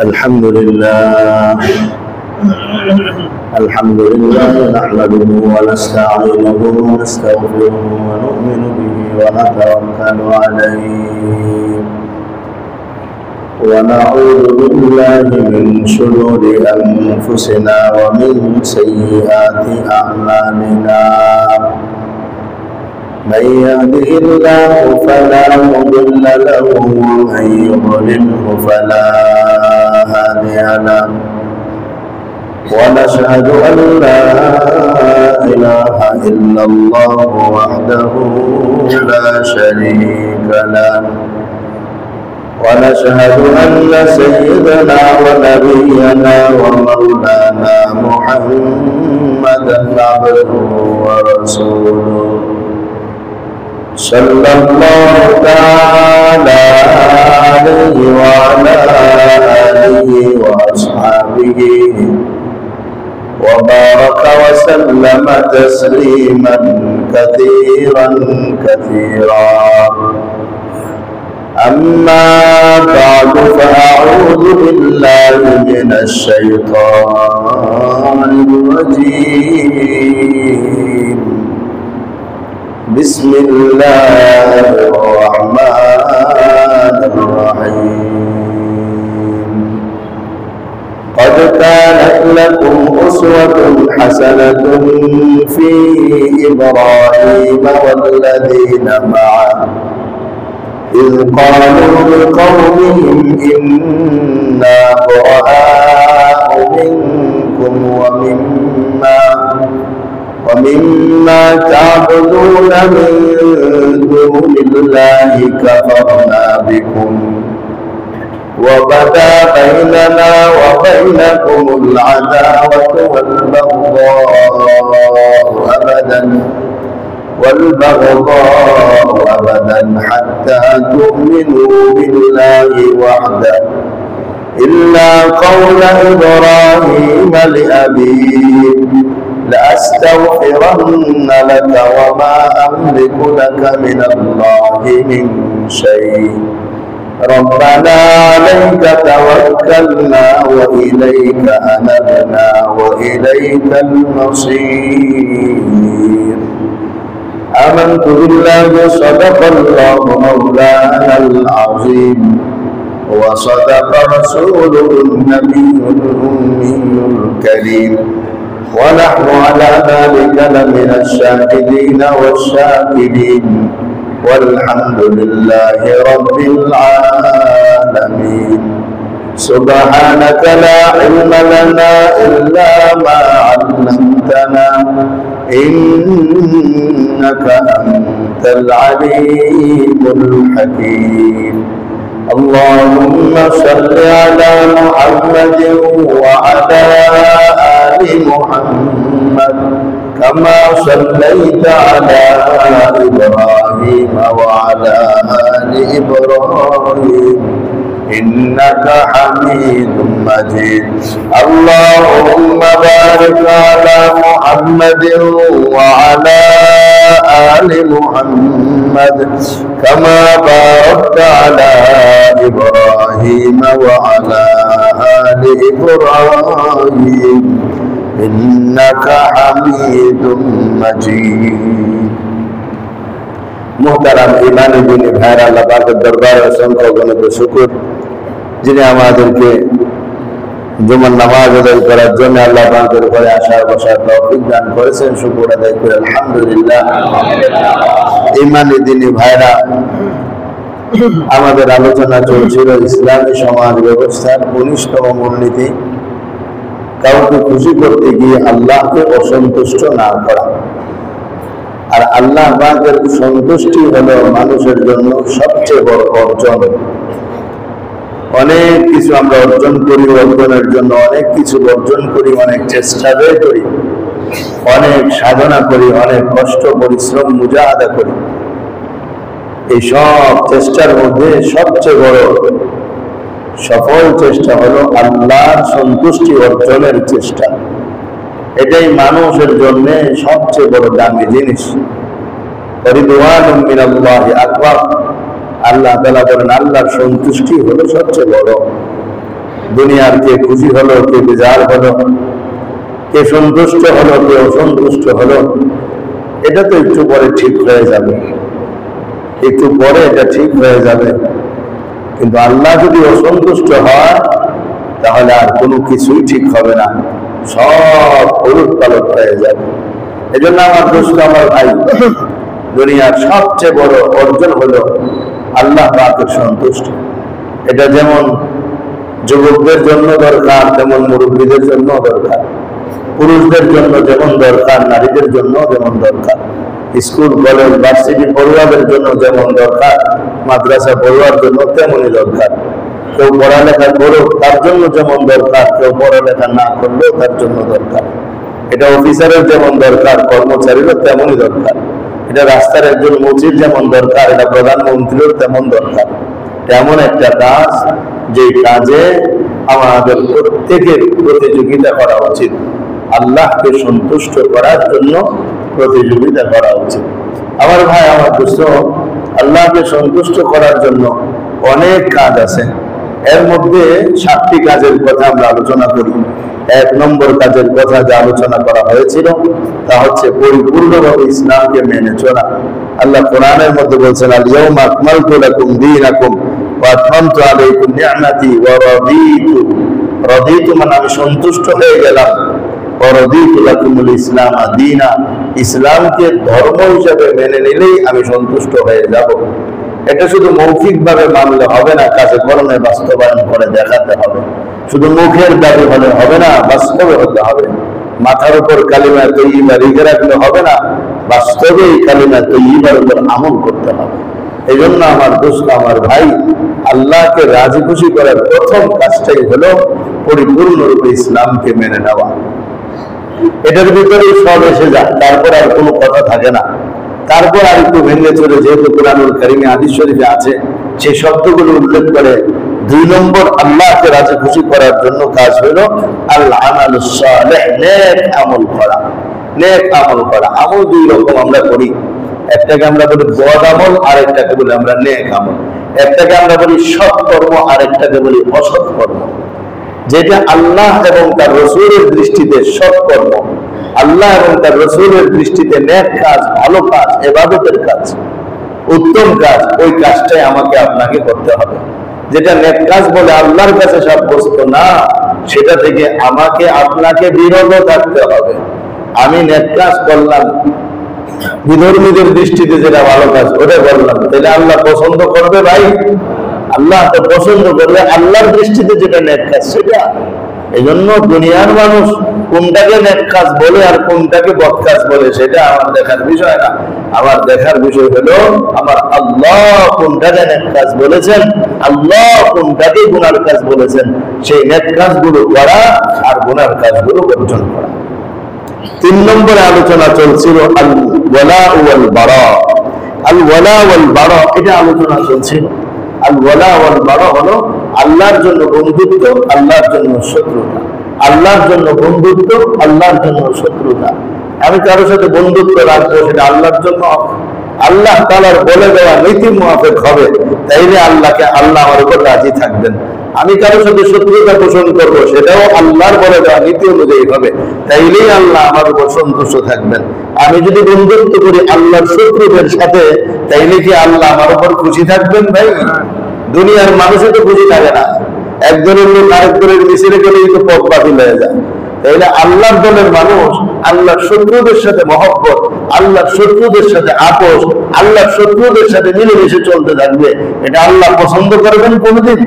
الحمد لله نحمده ونستعينه ونستغفره ونؤمن به ونتوكل عليه ونعوذ بالله من شرور أنفسنا ومن سيئات أعمالنا من يهده الله فلا مضل له ومن يضلله فلا هادي له ونشهد أن لا إله إلا الله وحده لا شريك له ونشهد أن سيدنا ونبينا ومولانا محمدا عبده ورسوله صلى الله تعالى عليه وعلى آله وأصحابه وبارك وسلم تسليما كثيرا أما بعد فأعوذ بالله من الشيطان الرجيم بسم الله الرحمن الرحيم قد كانت لكم أسوة حسنة في إبراهيم والذين معه إذ قالوا لقومهم إنا براء منكم ومما تعبدون من دون الله كفرنا بكم وبدا بيننا وبينكم العداوة والبغضاء أبدا حتى تؤمنوا بالله وحده إلا قول إبراهيم لأبيه لأستغفرن لك وما أملك لك من الله من شيء ربنا عليك توكلنا وإليك أنبنا وإليك المصير آمنت بالله صدق الله مولانا العظيم وصدق رسوله النبي الأمي الكريم ونحن على ذلك لمن الشاهدين والشاكرين والحمد لله رب العالمين سبحانك لا علم لنا إلا ما علمتنا إنك أنت العليم الحكيم اللهم صل على محمد وعلى آل محمد كما صليت على إبراهيم وعلى آل إبراهيم إنك حميد مجيد اللهم بارك على محمد وعلى آل محمد كما باركت على إبراهيم وعلى آل إبراهيم إنك حميد مجيد محترم ईमानी दीनी भाईरा अल्लाह पाक के दरबार में असंख्य गुणित शुक्र जिन्हें আমাদেরকে জুমার নামাজ আদায় করার জন্য আল্লাহ পাকের উপরে আশা বসার তৌফিক দান করেছেন শুকর আদায় করে আলহামদুলিল্লাহ ईमानी दीनी ভাইরা আমাদের আলোচনা চলছিল ইসলামী সমাজ ব্যবস্থার 19তম মূলনীতি কাউকে খুশি করতে গিয়ে আল্লাহকে অসন্তুষ্ট না করা আর আল্লাহ পাকের সন্তুষ্টি হলো মানুষের জন্য সবচেয়ে বড় অর্জন অনেক কিছু আমরা অর্জন করি অর্জনের জন্য অনেক কিছু অর্জন করি অনেক চেষ্টা করি অনেক সাধনা করি অনেক কষ্ট পরিশ্রম মুজাহাদা করি এই সব চেষ্টার মধ্যে সবচেয়ে বড় সফল চেষ্টা হলো আল্লাহর সন্তুষ্টি অর্জনের চেষ্টা এটাই মানুষের জন্য সবচেয়ে বড় দামি জিনিস রিদওয়ানুম মিনাল্লাহি আকবার আল্লাহ তাআলা বলেন আল্লাহর সন্তুষ্টি হলো সবচেয়ে বড় দুনিয়ার কে খুশি হলো, কে বেজার হলো, কে সন্তুষ্ট হলো, কে অসন্তুষ্ট হলো, এটা তো একটু পরে ঠিক হয়ে যাবে, একটু পরে এটা ঠিক হয়ে যাবে। কিন্তু আল্লাহ যদি অসন্তুষ্ট হয় তাহলে আর কোনো কিছুই ঠিক হবে না, সব উলট পালট হয়ে যাবে। এই জন্য আমার দোস্ত, আমার ভাই, দুনিয়ার সবচেয়ে বড় অর্জন হলো আল্লাহ পাকের সন্তুষ্টি। এটা যেমন যুবকদের জন্য দরকার, তেমন মুরব্বীদের জন্য দরকার, পুরুষদের জন্য যেমন দরকার, নারীদের জন্য যেমন দরকার, স্কুল কলেজ ভার্সিটি পড়ুয়াদের জন্য যেমন দরকার, মাদ্রাসা পড়ুয়ার জন্য তেমনই দরকার। কেউ পড়ালেখা করুক তার জন্য যেমন দরকার, কেউ পড়ালেখা না করলেও তার জন্য দরকার। এটা অফিসারের যেমন দরকার, কর্মচারীরও তেমনই দরকার। এটা রাস্তার একজন মুচির যেমন দরকার, এটা প্রধানমন্ত্রীর তেমন দরকার। তেমন একটা কাজ, যে কাজে আমাদের প্রত্যেকের প্রতিযোগিতা করা উচিত, আল্লাহকে সন্তুষ্ট করার জন্য প্রতিযোগিতা করা উচিত। আমার ভাই, আমার দোস্ত, আল্লাহকে সন্তুষ্ট করার জন্য অনেক কাজ আছে। এর মধ্যে 7টি কাজের কথা আমরা আলোচনা করি। 1 নম্বর কাজের কথা যা আলোচনা করা হয়েছিল তা হচ্ছে পরিপূর্ণভাবে ইসলামকে মেনে চলা। আল্লাহ কোরআনের মধ্যে বলছেন, আল ইয়াউমা আকমালতু লাকুম দীনাকুম ওয়া আতমামতু আলাইকুম নি'মাতি ওয়া রাদিতু মানে আমি সন্তুষ্ট হয়ে গেলাম, ওয়া রাদিতু লাকুমুল ইসলাম দীনা, ইসলামকে ধর্ম হিসেবে মেনে নিলেই আমি সন্তুষ্ট হয়ে যাব। এটা শুধু মৌখিকভাবে মানলে হবে না, কাজে কর্মে বাস্তবায়ন করে দেখাতে হবে। শুধু মুখের দাবি হলে হবে না, বাস্তবে হতে হবে। মাথার উপর কালিমা তৈয়্যিবা লিখে রাখলে হবে না, বাস্তবে এই কালিমা তৈয়্যিবার উপর আমল করতে হবে। এই জন্য আমার দোস্ত, আমার ভাই, আল্লাহকে রাজি খুশি করার প্রথম কাজটাই হলো পরিপূর্ণরূপে ইসলামকে মেনে নেওয়া। এটার ভিতরে সব এসে যায়, তারপর আর কোনো কথা থাকে না। তারপর আর একটু ভেঙে চলে, যেহেতু কুরআনুল কারীমে হাদিস শরীফে আছে, সেই শব্দগুলো উল্লেখ করে 2 নম্বর আল্লাহকে রাজি খুশি করার জন্য কাজ হলো আল আমালুস সালিহ, নেক আমল করা। নেক আমল করা, আমল 2 রকম আমরা করি। একটাকে আমরা বলি বদ আমল, আর একটাকে বলি আমরা নেক আমল। একটাকে আমরা বলি সৎ কর্ম, আর একটাকে বলি অসৎ কর্ম। যেটা আল্লাহ এবং তার রাসূলের দৃষ্টিতে সৎ কর্ম, আল্লাহ এবং তার রাসূলের দৃষ্টিতে নেক কাজ, ভালো কাজ, ইবাদতের কাজ, উত্তম কাজ, ওই কাজটাই আমাকে আপনাকে করতে হবে। যেটা নেক কাজ বলে আল্লাহর কাছে সাব্যস্ত না, সেটা থেকে আমাকে আপনাকে বিরত থাকতে হবে। আমি নেক কাজ করলাম, বিধর্মীদের দৃষ্টিতে যেটা ভালো কাজ ওটা করলাম, তাহলে আল্লাহ পছন্দ করবে? ভাই, আল্লাহ তো পছন্দ করবে আল্লাহর দৃষ্টিতে যেটা নেক কাজ সেটা। এই জন্য দুনিয়ার মানুষ কোনটাকে নেক কাজ বলে আর কোনটাকে বদ কাজ বলে সেটা আমার দেখার বিষয় না। আমার দেখার বিষয় হলো আমার আল্লাহ কোনটাকে নেক কাজ বলেছেন, আল্লাহ কোনটাকে গুনার কাজ বলেছেন, সেই নেক কাজগুলো করা আর গুনার কাজগুলো বর্জন করা। 3 নম্বরে আলোচনা চলছিল আল ওয়ালা ওয়াল বারা। আল ওয়ালা ওয়াল বারা, এটা আলোচনা চলছিল। আল ওয়ালা ওয়াল বারা হলো আল্লাহর জন্য বন্ধুত্ব, আল্লাহর জন্য শত্রুতা। আল্লাহর জন্য বন্ধুত্ব, আল্লাহর জন্য শত্রুতা। আমি কারোর সাথে বন্ধুত্ব রাখবো, সেটা আল্লাহর জন্য, আল্লাহ তাআলার বলে দেওয়া নীতি মুআফিক হবে, তাইলে আল্লাহ আমার উপর রাজি থাকবেন। আমি কারোর সাথে শত্রুতা পোষণ করবো, সেটাও আল্লাহর বলে দেওয়া নীতি অনুযায়ী হবে, তাইলেই আল্লাহ আমার উপর সন্তুষ্ট থাকবেন। আমি যদি বন্ধুত্ব করি আল্লাহর শত্রুদের সাথে, তাইলে কি আল্লাহ আমার উপর খুশি থাকবেন? ভাই, দুনিয়ার মানুষও তো খুশি থাকে না। একজনের লোক আরেকজনের মিছিলে গেলেই তো পথ বাতিল হয়ে যায়। তাইলে আল্লাহর দলের মানুষ আল্লাহর শত্রুদের সাথে মহব্বত, আল্লাহর শত্রুদের সাথে আপোষ, আল্লাহর শত্রুদের সাথে মিলেমিশে চলতে থাকবে, এটা আল্লাহ পছন্দ করবেন কোনদিন?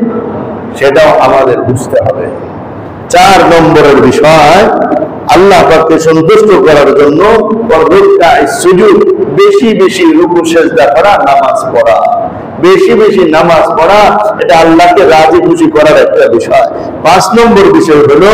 সেটাও আমাদের বুঝতে হবে। 4 নম্বরের বিষয়, আল্লাহ পাককে সন্তুষ্ট করার জন্য বেশি বেশি রুকু সিজদা করা, নামাজ পড়া, বেশি বেশি নামাজ পড়া, এটা আল্লাহকে রাজি খুশি করার একটা বিষয়। 5 নম্বর বিষয় হলো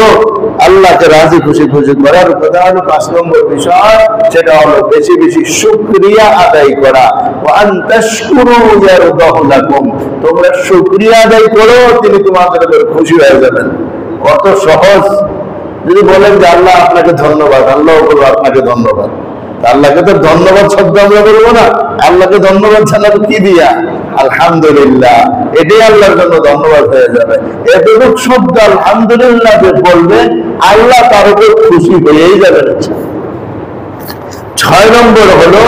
আল্লাহকে রাজি খুশি করার কথা হলো 5 নম্বর বিষয়, সেটা হলো বেশি বেশি শুকরিয়া আদায় করা। ওয়া আন তাশকুরু ইয়ারদাহু লাকুম, তোমরা শুকরিয়া আদায় করো, তিনি তোমাদের উপর খুশি হয়ে যাবেন। কত সহজ! যদি বলেন যে আল্লাহ আপনাকে ধন্যবাদ, আল্লাহ বলবো আপনাকে ধন্যবাদ। আল্লাহকে তো ধন্যবাদ শব্দ আমরা বলবো না, আল্লাহকে ধন্যবাদ জানাবো কি দিয়া? আলহামদুলিল্লাহ, এটাই আল্লাহর জন্য ধন্যবাদ হয়ে যাবে। এতটুকু শব্দ আলহামদুলিল্লাহ বলবে, আল্লাহ তার উপর খুশি হয়েই যাবেন। 6 নম্বর হলো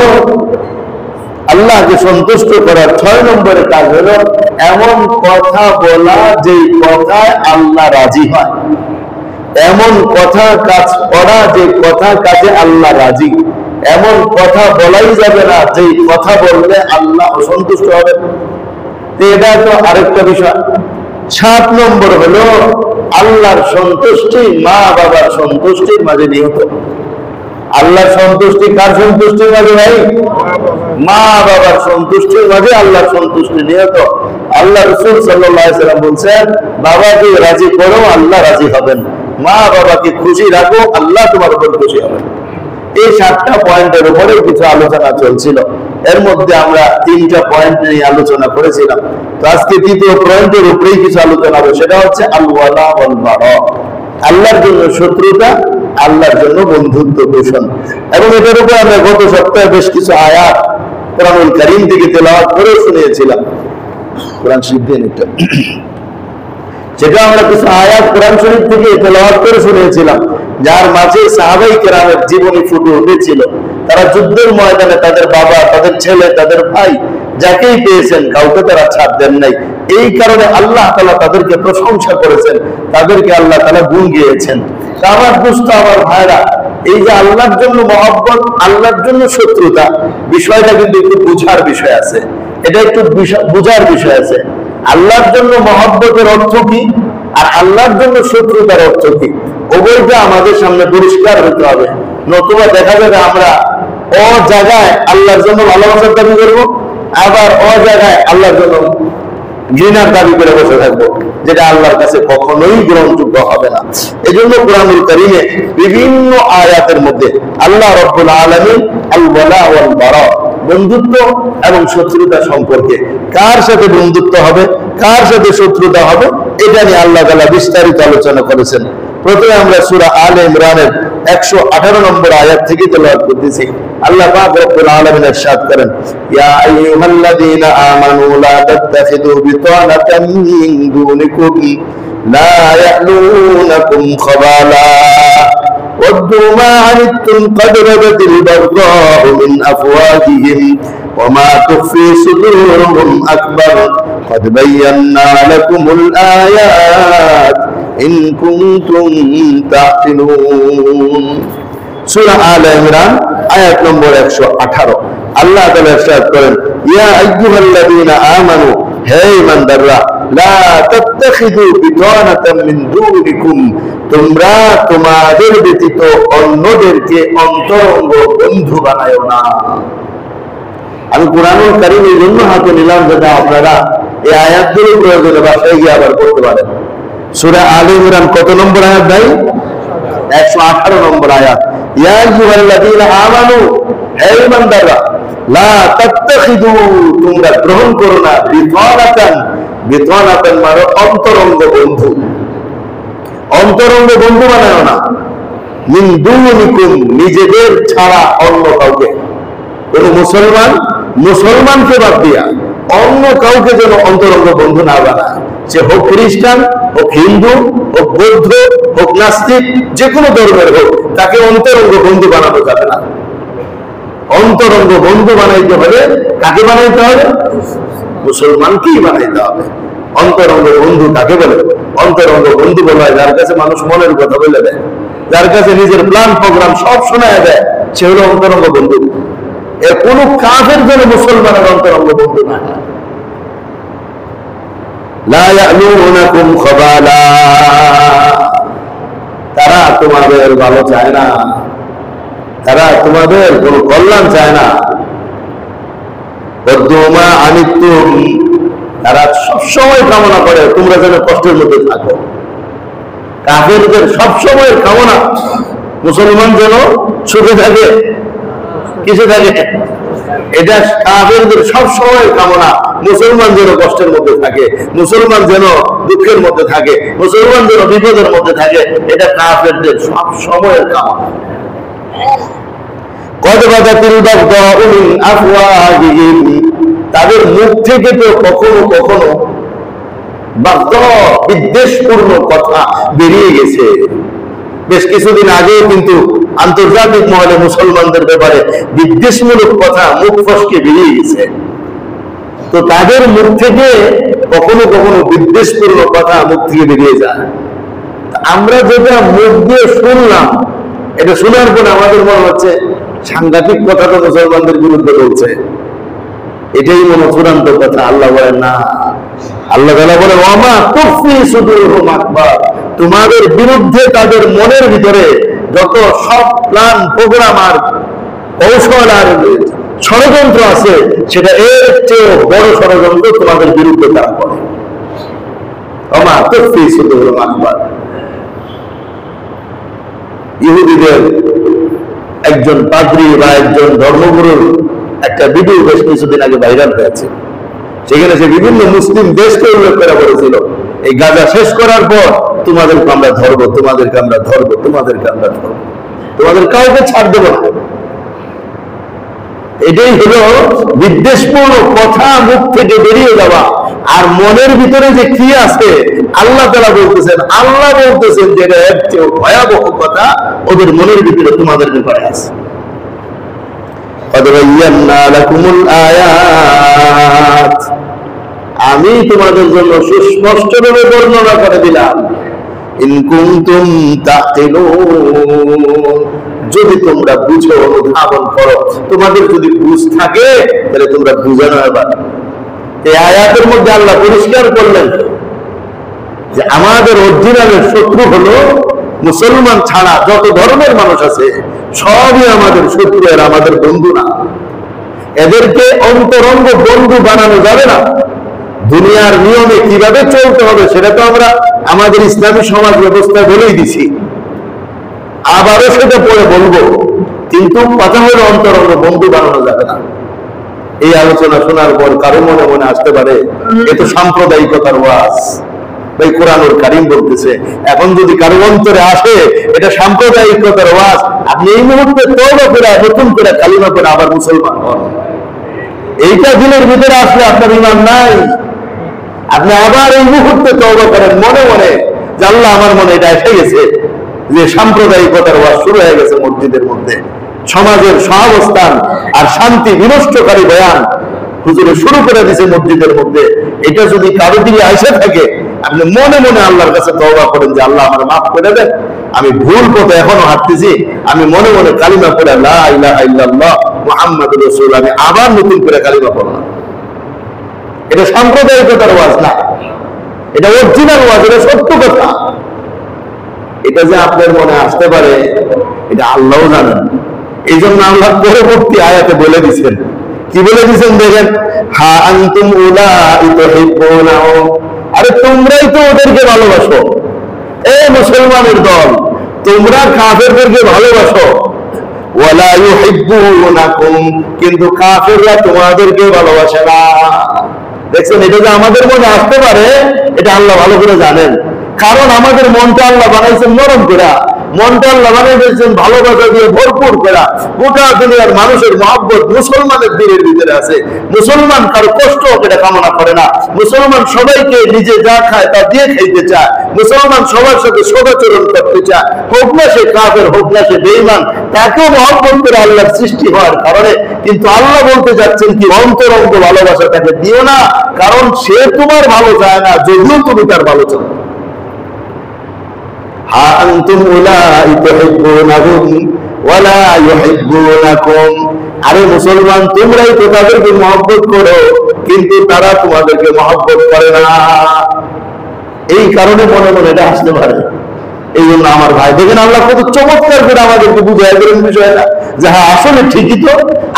আল্লাহকে সন্তুষ্ট করার 6 নম্বরের কাজ হলো এমন কথা বলা যে কথায় আল্লাহ রাজি হয়, এমন কথা কাজ করা যে কথা কাজে আল্লাহ রাজি। এমন কথা বলাই যাবে না যে কথা বললে আল্লাহ অসন্তুষ্ট হবে। এটা তো আরেকটা বিষয়। 7 নম্বর হলো আল্লাহর সন্তুষ্টি মা বাবার সন্তুষ্টির মাঝে নিহত। আল্লাহর সন্তুষ্টি কার সন্তুষ্টির মাঝে ভাই? মা বাবার সন্তুষ্টির মাঝে আল্লাহর সন্তুষ্টি নিহত। আল্লাহ রাসূল সাল্লাল্লাহু আলাইহি ওয়াসাল্লাম বলেন, বাবাকে রাজি করো, আল্লাহ রাজি হবেন। মা বাবাকে খুশি রাখো, আল্লাহ তোমার উপর খুশি হবেন। এই 7টা পয়েন্টের উপরে কিছু আলোচনা চলছিল। এর মধ্যে আমরা 3টা পয়েন্ট নিয়ে আলোচনা করেছিলাম। তো আজকে 3য় পয়েন্টের উপরেই কিছু আলোচনা হবে, সেটা হচ্ছে আল ওয়ালা ওয়াল বারা। আল্লাহর জন্য শত্রুতা, আল্লাহর জন্য বন্ধুত্ব পোষণ। এবং এটার উপর আমরা গত সপ্তাহে বেশ কিছু আয়াত কোরআনুল কারীম থেকে তেলাওয়াত করে শুনিয়েছিলাম। কোরআন শরীফ দিয়ে একটা সেটা আমরা কিছু আয়াত কোরআন শরীফ থেকে তেলাওয়াত করে শুনিয়েছিলাম, যার মাঝে সাহাবায়ে কেরামের জীবনী ফুটে উঠেছিল। তারা যুদ্ধের ময়দানে তাদের বাবা, তাদের ছেলে, তাদের ভাই যাকেই পেয়েছেন কাউকে তারা ছাড় দেন নাই। এই কারণে আল্লাহ তাআলা তাদেরকে প্রশংসা করেছেন, তাদেরকে আল্লাহ তাআলা গুণ গিয়েছেন। আমার দোস্ত, আমার ভাইরা, এই যে আল্লাহর জন্য মহব্বত, আল্লাহর জন্য শত্রুতা, বিষয়টা কিন্তু একটু বুঝার বিষয় আছে। এটা একটু বুঝার বিষয় আছে। আল্লাহর জন্য মহব্বতের অর্থ কি আর আল্লাহর জন্য শত্রুতার অর্থ কি, উভয়টা আমাদের সামনে পরিষ্কার হতে হবে। নতুবা দেখা যাবে আমরা ও জায়গায় আল্লাহর জন্য ভালোবাসার দাবি করবো, আবার ও জায়গায় আল্লাহর জন্য ঘৃণার দাবি করে বসে থাকবো, যেটা আল্লাহর কাছে কখনোই গ্রহণযোগ্য হবে না। এই জন্য কোরআনুল কারীমে বিভিন্ন আয়াতের মধ্যে আল্লাহ রাব্বুল আলামিন আল ওয়ালা ওয়াল বারা, বন্ধুত্ব এবং শত্রুতা সম্পর্কে, কার সাথে বন্ধুত্ব হবে, কার সাথে শত্রুতা হবে, এটা নিয়ে আল্লাহ তাআলা বিস্তারিত আলোচনা করেছেন। প্রথমে আমরা সূরা আলে ইমরানের 118 নম্বর আয়াত থেকে তেলাওয়াত করতেছি। আল্লাহ পাক রব্বুল আলামিন ইরশাদ করেন, ইয়া আইয়ুহাল্লাযীনা আমানু লা তাত্তাখিযু বিতানাতাম মিন দুনিকুম লা ইয়ালুনাকুম খাবালা ওয়াদ্দু মা আনিতুম ক্বাদ বাদাতিল বাগদাউ মিন আফওয়াহিহিম ওয়া মা তুখফি সুদুরুহুম আকবার ক্বাদ বায়্যানা লাকুমুল আয়াত ইন কুনতুম তাকিলুন। সূরা আলে ইমরান আয়াত নম্বর 118। আল্লাহ তাআলা ইরশাদ করেন, ইয়া আইয়ুহাল্লাযীনা আমানু, হে ঈমানদাররা, লা তাত্তাখিযু বিতানাতাম মিন দুনিকুম, তোমরা তোমাদের ব্যতীত অন্যদেরকে অন্তরঙ্গ বন্ধু বানায়ো না। আমি কোরআনুল কারীম এই জন্য হাতে নিলাম যাতে আপনারা এই আয়াতগুলো প্রয়োজনে বাসায় গিয়ে আবার পড়তে পারেন। সূরা আলে ইমরান কত নম্বর আয়াত ভাই? 118 নম্বর আয়াত। ইয়া আইয়ুহাল্লাযীনা আমানু, হে ঈমানদাররা, লা তাত্তাখিযু, তোমরা গ্রহণ করো না, বিতানাতান, বিতানাতান মানে অন্তরঙ্গ বন্ধু, অন্তরঙ্গ বন্ধু বানায়ো না, মিন দুনিকুম, নিজেদের ছাড়া অন্য কাউকে। কোন মুসলমানকে বাদ দিয়া অন্য কাউকে যেন অন্তরঙ্গ বন্ধু না বানায়। সে হোক খ্রিস্টান, হোক হিন্দু, হোক বৌদ্ধ, হোক নাস্তিক, যে কোনো ধর্মের হোক, তাকে অন্তরঙ্গ বন্ধু বানানো যাবে না। অন্তরঙ্গ বন্ধু বানাইতে হলে কাকে বানাইতে হবে? মুসলমানকেই বানাইতে হবে। অন্তরঙ্গ বন্ধু কাকে বলে? অন্তরঙ্গ বন্ধু বলা হয় যার কাছে মানুষ মনের কথা বলে দেয়, যার কাছে নিজের প্ল্যান প্রোগ্রাম সব শোনায় দেয়, সে হলো অন্তরঙ্গ বন্ধু। এর কোন কাফের যেন মুসলমানের অন্তরঙ্গ বন্ধু না। লা ইয়ালুনাকুম খাবালা, তারা তোমাদের ভালো চায় না, তারা তোমাদের কোন কল্যাণ চায় না। ওয়াদ্দু মা আনিতুম, তারা সবসময় কামনা করে তোমরা যেন কষ্টের মধ্যে থাকো। কাফেরদের সবসময় কামনা মুসলমান যেন সুখে থাকে, কিসে থাকে? এটা কাফেরদের সবসময় কামনা মুসলমান যেন কষ্টের মধ্যে থাকে, মুসলমান যেন দুঃখের মধ্যে থাকে, মুসলমান যেন বিপদের মধ্যে থাকে। এটা কাফেরদের সব সময়ের কামনা। কদ বাদাতিল বাগদাউ মিন আফওয়াহিহিম, তাদের মুখ থেকে তো কখনো কখনো বিদ্বেষপূর্ণ কথা বেরিয়ে গেছে। বেশ কিছুদিন আগেও কিন্তু আন্তর্জাতিক মহলে মুসলমানদের ব্যাপারে বিদ্বেষমূলক কথা মুখ ফসকে বেরিয়ে গেছে। তো তাদের মুখ থেকে কখনো কখনো বিদ্বেষপূর্ণ কথা মুখ থেকে বেরিয়ে যায়। আমরা যেটা মুখ দিয়ে শুনলাম, এটা শোনার পর আমাদের মনে হচ্ছে সাংঘাতিক কথা তো মুসলমানদের বিরুদ্ধে বলছে, এটাই মনে চূড়ান্ত কথা। আল্লাহ বলেন না, আল্লাহ তাআলা বলে ওয়ামা তুখফি সুদুরহুম আকবার, তোমাদের বিরুদ্ধে তাদের মনের ভিতরে যত সব প্ল্যান প্রোগ্রাম আর কৌশল আর ষড়যন্ত্র আছে, সেটা এর চেয়ে বড় ষড়যন্ত্র তোমাদের বিরুদ্ধে তারা করে। ওয়ামা তুখফি সুদুরহুম আকবার। ইহুদিদের একজন পাদ্রী বা একজন ধর্মগুরুর একটা ভিডিও বেশ কিছুদিন আগে ভাইরাল হয়েছে। সেখানে সে বিভিন্ন মুসলিম দেশকে উল্লেখ করা বলেছিল, এই গাজা শেষ করার পর তোমাদেরকে আমরা ধরবো, তোমাদেরকে আমরা ধরবো, তোমাদেরকে আমরা ধরবো, তোমাদের কাউকে ছাড় দেবো না। এটাই হলো বিদ্বেষপূর্ণ কথা মুখ থেকে বেরিয়ে যাওয়া। আর মনের ভিতরে যে কি আছে আল্লাহ তাআলা বলতেছেন, আল্লাহ বলতেছেন যে এটা এর চেয়ে ভয়াবহ কথা ওদের মনের ভিতরে তোমাদের ব্যাপারে আছে। আমি তোমাদের জন্য সুস্পষ্টভাবে বর্ণনা করে দিলাম, ইন কুনতুম তাকিলুন, যদি তোমরা বুঝো, অনুধাবন করো, তোমাদের যদি বুঝ থাকে তাহলে তোমরা বুঝে নাও। এবার এই আয়াতের মধ্যে আল্লাহ পরিষ্কার করলেন যে আমাদের অরিজিনালের শত্রু হলো মুসলমান ছাড়া যত ধর্মের মানুষ আছে সবই আমাদের শত্রু, আর আমাদের বন্ধু না। এদেরকে অন্তরঙ্গ বন্ধু বানানো যাবে না। দুনিয়ার নিয়মে কিভাবে চলতে হবে সেটা তো আমরা আমাদের ইসলামী সমাজ ব্যবস্থায় বলেই দিছি, আবারও সেটা পরে বলবো। কিন্তু কথা হলো অন্তরঙ্গ বন্ধু বানানো যাবে না। এই আলোচনা শোনার পর কারো মনে মনে আসতে পারে এ তো সাম্প্রদায়িকতার ওয়াজ। ভাই কোরআনুল কারীম বলতেছে, এখন যদি কারো অন্তরে আসে এটা সাম্প্রদায়িকতার ওয়াজ, আপনি এই মুহূর্তে তওবা করে নতুন করে কালিমা করে আবার মুসলমান হন। এইটা দিলের ভিতরে আসলে আপনার ঈমান নাই। আপনি আবার এই মুহূর্তে তওবা করেন মনে মনে যে আল্লাহ আমার মনে এটা এসে গেছে যে সাম্প্রদায়িকতার ওয়াজ শুরু হয়ে গেছে মসজিদের মধ্যে, সমাজের সহাবস্থান আর শান্তি বিনষ্টকারী বয়ান হুজুরে শুরু করে দিয়েছে মসজিদের মধ্যে। এটা যদি কারো দিকে আইসা থাকে, আপনি মনে মনে আল্লাহর কাছে তওবা করেন যে আল্লাহ আমার মাফ করে দেন, আমি ভুল পথে এখনো হাঁটতেছি, আমি মনে মনে কালিমা পড়ে লা ইলাহা ইল্লাল্লাহ মুহাম্মাদুর রাসূল আমি আবার নতুন করে কালিমা পড়লাম। এটা সাম্প্রদায়িকতার ওয়াজ না, এটা অরিজিনাল ওয়াজ, এটা সত্য কথা। এটা যে আপনার মনে আসতে পারে এটা আল্লাহও জানেন। এই জন্য আল্লাহ পরবর্তী আয়াতে বলে দিচ্ছেন, কি বলে দিচ্ছেন দেখেন, হা আনতুম উলাঈ তুহিব্বুনাহুম, আরে তোমরাই তো ওদেরকে ভালোবাসো। এই মুসলমানের দল, তোমরা কাফেরদেরকে ভালোবাসো। ওয়ালা ইউহিব্বুনাকুম, কিন্তু কাফেররা তোমাদেরকে ভালোবাসে না। দেখছেন, এটা যে আমাদের মনে আসতে পারে এটা আল্লাহ ভালো করে জানেন। কারণ আমাদের মনটা আল্লাহ বানাইছেন নরম করে, মনটা আল্লাহ বানাই দিয়েছেন ভালোবাসা দিয়ে ভরপুর করে। গোটা দুনিয়ার মানুষের মহব্বত মুসলমানের দিলের ভিতরে আছে। মুসলমান কারো কষ্ট এটা কামনা করে না। মুসলমান সবাইকে নিজে যা খায় তা দিয়ে খাইতে চায়। মুসলমান সবার সাথে সদাচরণ করতে চায়, হোক না সে কাফের, হোক না সে বেঈমান, তাকেও মহব্বত করে আল্লাহর সৃষ্টি হওয়ার কারণে। কিন্তু আল্লাহ বলতে যাচ্ছেন কি, অন্তরঙ্গ ভালোবাসা তাকে দিও না, কারণ সে তোমার ভালো চায় না, যদিও তুমি তার ভালো চাও। হা আনতুম উলাঈ তুহিব্বুনাহুম ওয়ালা ইউহিব্বুনাকুম, আরে মুসলমান তোমরাই তো তাদেরকে মহব্বত করো, কিন্তু তারা তোমাদেরকে মহব্বত করে না। এই কারণে মনে মনে এটা আসতে পারে। এই জন্য আমার ভাই দেখেন, আল্লাহ কত চমৎকার করে আমাদেরকে বুঝায় দেন বিষয়টা যে হ্যাঁ আসলে ঠিকই তো,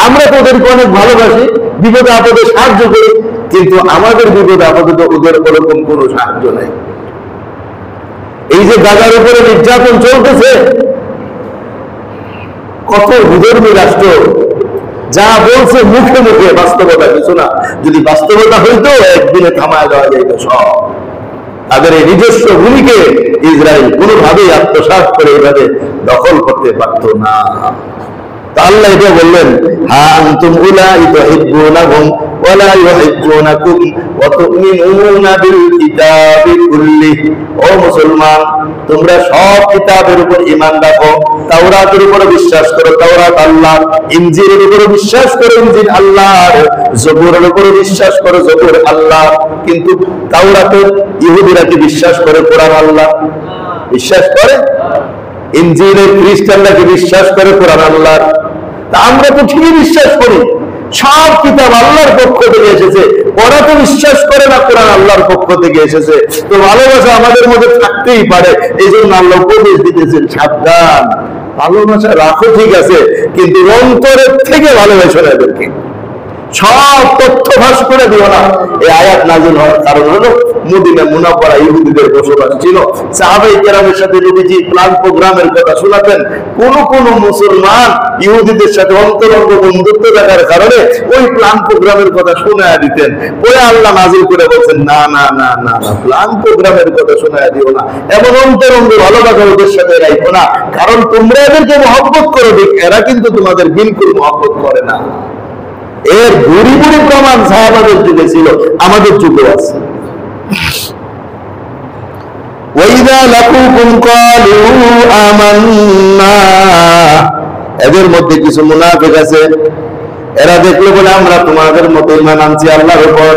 আমরা তো ওদেরকে অনেক ভালোবাসি, বিপদে আপদে সাহায্য করি, কিন্তু আমাদের বিপদে আপদে তো ওদের ওরকম কোনো সাহায্য নেই। এই যে গাজার উপরে নির্যাতন চলতেছে, কত বিধর্মী রাষ্ট্র যা বলছে মুখে মুখে, বাস্তবতা কিছু না। যদি বাস্তবতা হইতো একদিনে থামায় দেওয়া যাইত সব। তাদের এই নিজস্ব ভূমিকে ইসরায়েল কোনোভাবেই আত্মসাৎ করে এভাবে দখল করতে পারত না। তা আল্লাহ এটা বললেন, হা আনতুম উলাঈ তুহিব্বুনাহুম ولا يحبونكم وتؤمنون بالكتاب كله ও মুসলমান তোমরা সব কিতাবের উপর ঈমান রাখো তাওরাতের উপর বিশ্বাস করো তাওরাত আল্লাহ ইনজিলের উপর বিশ্বাস করো ইনজিল আল্লাহর জবুরের উপর বিশ্বাস করো জবুর আল্লাহ কিন্তু তাওরাতে ইহুদিরা কি বিশ্বাস করে কোরআন আল্লাহ বিশ্বাস করে ইনজিলের খ্রিস্টানরা কি বিশ্বাস করে কোরআন আল্লাহ তা আমরা তো ঠিকই বিশ্বাস করি সব কিতাব আল্লাহর পক্ষ থেকে এসেছে ওরা তো বিশ্বাস করে না কোরআন আল্লাহর পক্ষ থেকে এসেছে তো ভালোবাসা আমাদের মধ্যে থাকতেই পারে এই জন্য আল্লাহ উপদেশ দিতেছেন সাবধান ভালোবাসা রাখো ঠিক আছে কিন্তু অন্তরের থেকে ভালোবাসো না এদেরকে সব তথ্য ফাঁস করে দিও না এই আয়াত নাযিল হওয়ার কারণ হলো মদিনা মুনাওয়ারা ইহুদিদের বসবাস ছিল সাহাবায়ে কেরামের সাথে নবীজি প্ল্যান প্রোগ্রামের কথা শোনাতেন কোন মুসলমান ইহুদিদের সাথে অন্তরঙ্গ বন্ধুত্ব রাখার কারণে ওই প্ল্যান প্রোগ্রামের কথা শোনায়া দিতেন পরে আল্লাহ নাযিল করে বলছেন না না না না প্ল্যান প্রোগ্রামের কথা শোনায়া দিও না এমন অন্তরঙ্গ ভালোবাসা ওদের সাথে রাখো না কারণ তোমরা এদেরকে মহব্বত করো এরা কিন্তু তোমাদের বিলকুল মহব্বত করে না এর বুড়ি বুড়ি প্রমাণ সাহাবাদের যুগে ছিল আমাদের যুগে আছে ওয়াইদা লাকুকুম ক্বালু আমান্না এদের মধ্যে কিছু মুনাফিক আছে এরা দেখলে বলে আমরা তোমাদের মতো ঈমান আনছি আল্লাহর উপর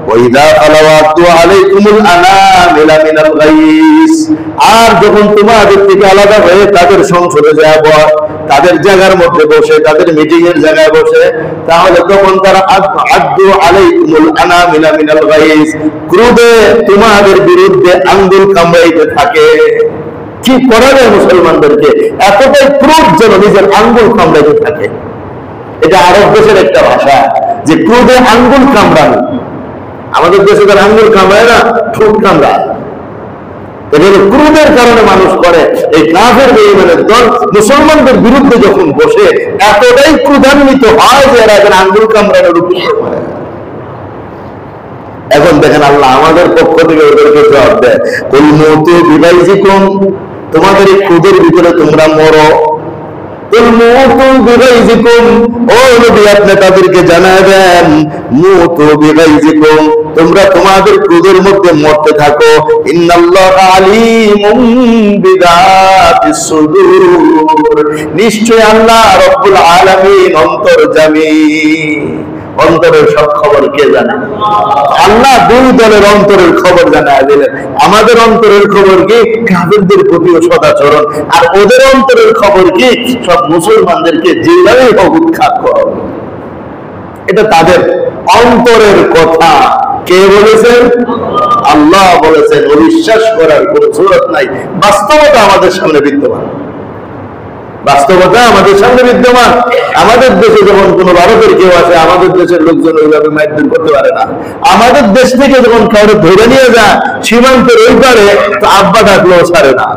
ওয়াইদা খালাওয়াতু আলাইকুমুল আনামিলা মিনাল গাইস আর যখন তোমাদের থেকে আলাদা হয়ে তাদের সংসদে যাব তাদের জায়গার মধ্যে বসে তাদের মিটিং এর জায়গায় বসে তাহলে তখন তারা আদ্দু আলাইকুমুল আনামিলা মিনাল গাইস ক্রোধে তোমাদের বিরুদ্ধে আঙ্গুল কামড়াইতে থাকে কি করা যায় মুসলমানদেরকে এতটাই ক্রোধ যেন নিজের আঙ্গুল কামড়াইতে থাকে এটা আরব দেশের একটা ভাষা যে ক্রোধে আঙ্গুল কামড়ানো আমাদের দেশে তার আঙ্গুল কামড়ায় না ঠোঁট কামড়ায় ক্রোধের কারণে মানুষ করে এই কাফের বেঈমানের দল মুসলমানদের বিরুদ্ধে যখন বসে এতটাই ক্রোধান্বিত হয় যে এরা আঙ্গুল কামড়ানোর উপযুক্ত হয় এখন দেখেন আল্লাহ আমাদের পক্ষ থেকে ওদেরকে জবাব দেয় কুল মুতু বিগাইজিকুম তোমাদের এই ক্রোধের ভিতরে তোমরা মরো কুল মুতু বিগাইজিকুম ও নবী আপনি তাদেরকে জানায় দেন মুতু বিগাইজিকুম তোমরা তোমাদের ক্রোধের মধ্যে মরতে থাকো ইন্নাল্লাহা আলিমুম বিযাতিস সুদূর নিশ্চয় আল্লাহ রব্বুল আলামিন অন্তর্যামী অন্তরের সব খবর কে জানে আল্লাহ দুই দলের অন্তরের খবর জানায় দিলেন আমাদের অন্তরের খবর কি কাফেরদের প্রতিও সদাচরণ আর ওদের অন্তরের খবর কি সব মুসলমানদেরকে যেভাবেই হোক উৎখাত করো এটা তাদের অন্তরের কথা কে বলেছেন আল্লাহ বলেছেন অবিশ্বাস করার কোন সুরত নাই বাস্তবতা আমাদের সামনে বিদ্যমান বাস্তবতা আমাদের সামনে বিদ্যমান আমাদের দেশে যখন কোন ভারতের কেউ আসে আমাদের দেশের লোকজন ওইভাবে মারধর করতে পারে না আমাদের দেশ থেকে যখন কাউকে ধরে নিয়ে যায় সীমান্তের ওই পারে তো আব্বা ডাকলেও ছাড়ে না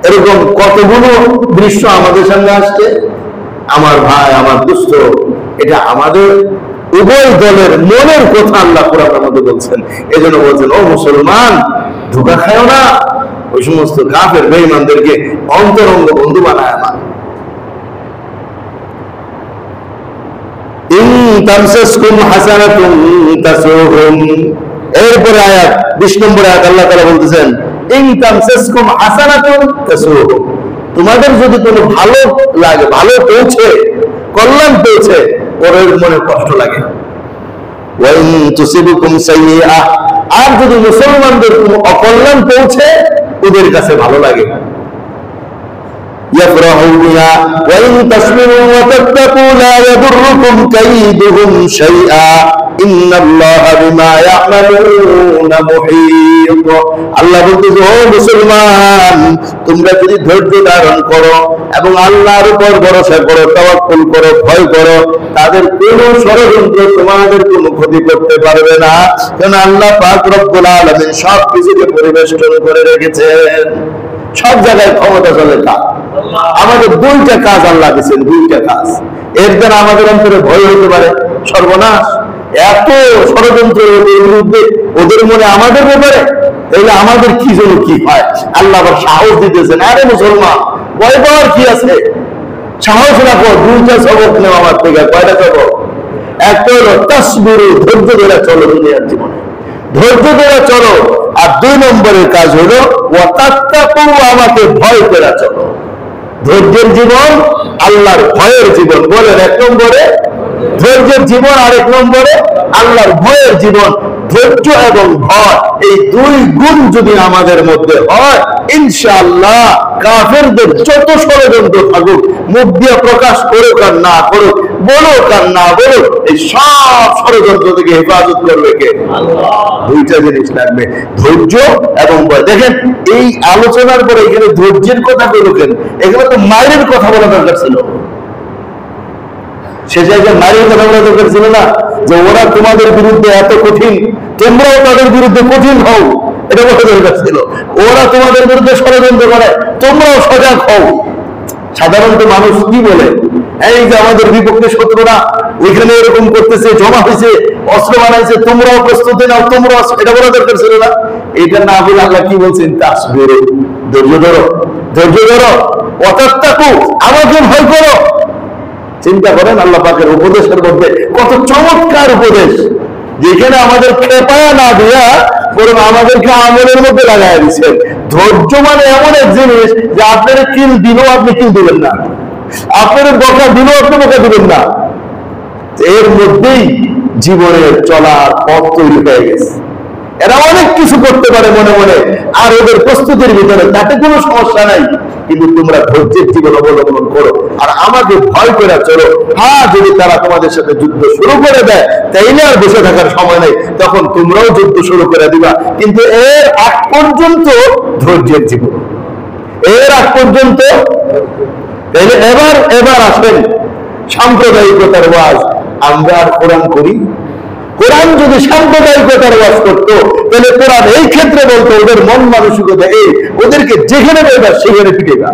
এরকম কতগুলো দৃশ্য আমাদের সামনে আসছে আমার ভাই আমার দুস্থ এটা আমাদের উভয় দলের মনের কথা আল্লাহ কোরআনের মধ্যে বলছেন এজন্য বলছেন ও মুসলমান ধোঁকা খায়ও না ওই সমস্ত কাফের বেঈমানদেরকে অন্তরঙ্গ বন্ধু বানায় না ইন তামসাসকুম হাসানাতুন তাসুহুম এরপরে আয়াত 20 নম্বর আয়াত আল্লাহ তাআলা বলতেছেন ইন তামসাসকুম হাসানাতুন তাসুহুম তোমাদের যদি কোনো ভালো লাগে ভালো পৌঁছে কল্যাণ পৌঁছে ওদের মনে কষ্ট লাগে ওয়াইন তুসিবুকুম সাইয়্যা আর যদি মুসলমানদের কোনো অকল্যাণ পৌঁছে ওদের কাছে ভালো লাগে ইয়াফরাহু বিহা ওয়াইন তাসবিরু ওয়া তাত্তাকু লা ইয়াদুররুকুম কাইদুহুম শাইআ ইন্নাল্লাহা বিমা ইয়ামালুনা মুহীত আল্লাহ বলতেছে ও মুসলমান তোমরা যদি ধৈর্য ধারণ করো এবং আল্লাহর উপর ভরসা করো তাওয়াক্কুল করো ভয় করো তাদের কোনো ষড়যন্ত্র তোমাদের কোনো ক্ষতি করতে পারবে না কারণ আল্লাহ পাক রব্বুল আলামিন সব কিছুকে পরিবেষ্টন করে রেখেছেন সব জায়গায় ক্ষমতা চলে তা আমাদের দুইটা কাজ আল্লাহ দিয়েছেন দুইটা কাজ এর দ্বারা আমাদের অন্তরে ভয় হতে পারে সর্বনাশ এত ষড়যন্ত্র ওদের বিরুদ্ধে ওদের মনে আমাদের ব্যাপারে তাহলে আমাদের কি জন্য কি হয় আল্লাহ আবার সাহস দিতেছেন আরে মুসলমান ভয় পাওয়ার কি আছে সাহস রাখো দুইটা সবক নেও আমার থেকে কয়টা সবক একটা হলো তাসবিরু, ধৈর্য ধরে চলো দুনিয়ার জীবনে, ধৈর্য ধরে চলো। আর 2 নম্বরের কাজ হলো ওয়াতাত্তাকু, আমাকে ভয় করে চলো। ধৈর্যের জীবন, আল্লাহর ভয়ের জীবন। বলেন 1 নম্বরে ধৈর্যের জীবন, আর 1 নম্বরে আল্লাহর ভয়ের জীবন। ধৈর্য এবং ভয়, এই 2 গুণ যদি আমাদের মধ্যে হয়, ইনশাআল্লাহ কাফেরদের যত ষড়যন্ত্র থাকুক, মুখ দিয়ে প্রকাশ করুক আর না করুক, বলুক আর না বলুক, এই সব ষড়যন্ত্র থেকে হেফাজত করবে কে? আল্লাহ। 2টা জিনিস লাগবে, ধৈর্য এবং ভয়। দেখেন এই আলোচনার পরে এখানে ধৈর্যের কথা বলো কেন? এখানে তো মায়ের কথা বলা দরকার ছিল। সে জায়গায় মায়ের কথা বলা দরকার ছিল না, যে ওরা তোমাদের বিরুদ্ধে এত কঠিন, তোমরাও তাদের বিরুদ্ধে কঠিন হও, এটা বলা দরকার ছিল। ওরা তোমাদের বিরুদ্ধে ষড়যন্ত্র করে, তোমরাও সজাগ হও। সাধারণত মানুষ কি বলে, এই যে আমাদের বিপক্ষে শত্রুরা ওইখানে এরকম করতেছে, জমা হয়েছে, অস্ত্র বানাইছে, তোমরাও প্রস্তুতি নাও, তোমরাও, এটা বলা দরকার ছিল না। এটা না বলে আল্লাহ কি বলছেন? তাসবিরু, ধৈর্য ধরো, ধৈর্য ধরো, ওয়াতাত্তাকু, আমাকে ভয় করো। চিন্তা করেন আল্লাহ পাকের উপদেশের মধ্যে কত চমৎকার উপদেশ, যেখানে আমাদের খেপায়া না দিয়া বরং আমাদেরকে আমলের মধ্যে লাগাই দিচ্ছেন। ধৈর্য মানে এমন এক জিনিস যে আপনার কিল দিলেও আপনি কিল দিবেন না, আপনার বকা দিলেও আপনি বকা দিবেন না। এর মধ্যেই জীবনের চলার পথ তৈরি হয়ে গেছে। এরা অনেক কিছু করতে পারে মনে মনে, আর ওদের প্রস্তুতির ভিতরে, তাতে কোনো সমস্যা নাই। কিন্তু তোমরা ধৈর্যের জীবন অবলম্বন করো আর আমাকে ভয় করে চলো। হ্যাঁ, যদি তারা তোমাদের সাথে যুদ্ধ শুরু করে দেয়, তাইলে আর বসে থাকার সময় নেই, তখন তোমরাও যুদ্ধ শুরু করে দিবা। কিন্তু এর আগ পর্যন্ত ধৈর্যের জীবন, এর আগ পর্যন্ত। তাইলে এবার আসেন সাম্প্রদায়িকতার ওয়াজ। আমরা আর কোরআন করি? কোরআন যদি সাম্প্রদায়িকতার ওয়াজ করতো, তাহলে কোরআন এই ক্ষেত্রে বলতো ওদের মন মানসিকতা এই, ওদেরকে যেখানে বেরোবে সেখানে পিটেগা।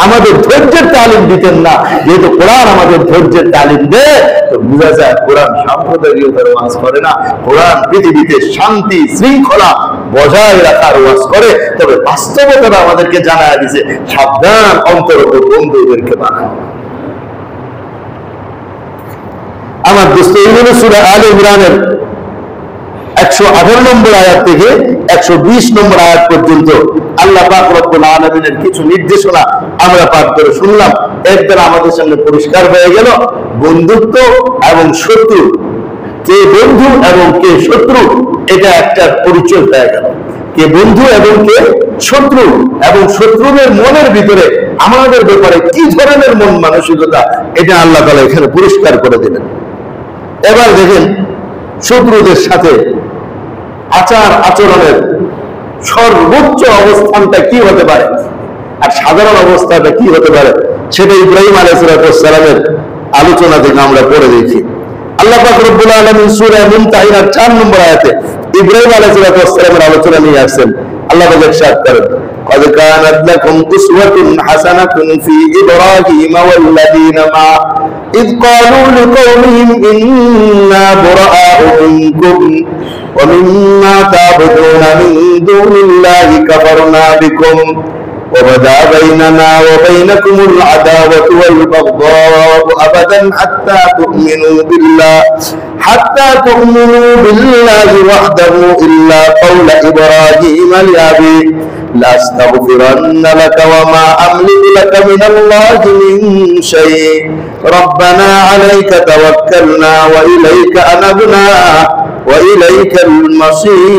আমাদের ধৈর্যের তালিম দিতেন না। যেহেতু কোরআন আমাদের ধৈর্যের তালিম দেয়, তো বোঝা যায় কোরআন সাম্প্রদায়িকতার ওয়াজ করে না, কোরআন পৃথিবীতে শান্তি শৃঙ্খলা বজায় রাখার ওয়াজ করে। তবে বাস্তবতা আমাদেরকে জানায় দিছে, সাবধান, অন্তরত বন্ধুদেরকে বানায়। আমার দোস্ত, এইভাবে সূরা আলে ইমরানের 118 নম্বর আয়াত থেকে 120 নম্বর আয়াত পর্যন্ত আল্লাহ পাক রব্বুল আলামিনের কিছু নির্দেশনা আমরা পাঠ করে শুনলাম। এর দ্বারা আমাদের সামনে পরিষ্কার হয়ে গেল বন্ধুত্ব এবং শত্রু, কে বন্ধু এবং কে শত্রু, এটা একটা পরিচয় হয়ে গেল। কে বন্ধু এবং কে শত্রু, এবং শত্রুদের মনের ভিতরে আমাদের ব্যাপারে কি ধরনের মন মানসিকতা, এটা আল্লাহ তাআলা এখানে পরিষ্কার করে দিলেন। এবার দেখেন শত্রুদের সাথে আচার আচরণের সর্বোচ্চ অবস্থানটা কি হতে পারে আর সাধারণ অবস্থাটা কি হতে পারে, সেটা ইব্রাহিম আলাইহিস সালামের আলোচনা থেকে আমরা পড়ে দেখি। আল্লাহ পাক রব্বুল আলামিন সূরা মুমতাহিনার 4 নম্বর আয়াতে ইব্রাহিম আলাইহিস সালামের আলোচনা নিয়ে আসছেন। আল্লাহ পাক ইরশাদ করেন, قد كانت لكم أسوة حسنة في إبراهيم والذين معه إذ قالوا لقومهم إنا براء منكم ومما تعبدون من دون الله كفرنا بكم وبدا بيننا وبينكم العداوة والبغضاء أبدا حتى تؤمنوا بالله وحده إلا قول إبراهيم لأبيه لأستغفرن لك وما أملك لك من الله من شيء ربنا عليك توكلنا وإليك أنبنا وإليك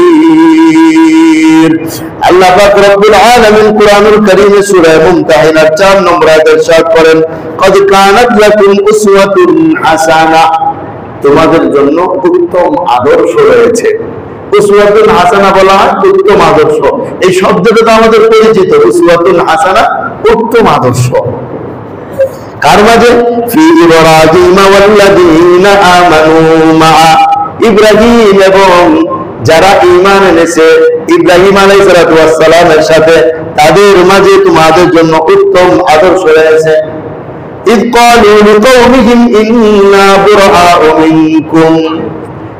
المصير। আল্লাহ পাক রব্বুল আলামিন কুরআনুল কারীমে সূরা মুমতাহিনার 4 নম্বর আয়াতে ইরশাদ করেন, قد كانت لكم أسوة حسنة, তোমাদের জন্য উত্তম আদর্শ রয়েছে। উসওয়াতুন হাসানা বলা হয় উত্তম আদর্শ। এই শব্দটা তো আমাদের পরিচিত, উসওয়াতুন হাসানা, উত্তম আদর্শ। কার মাঝে? ফি ইব্রাহিম ওয়াল্লাযীনা আমানু মা'a, ইব্রাহিম এবং যারা ঈমান এনেছে ইব্রাহিম আলাইহিস সালামের সাথে, তাদের মাঝে তোমাদের জন্য উত্তম আদর্শ রয়েছে। إذ قالوا لقومهم إنا براء منكم,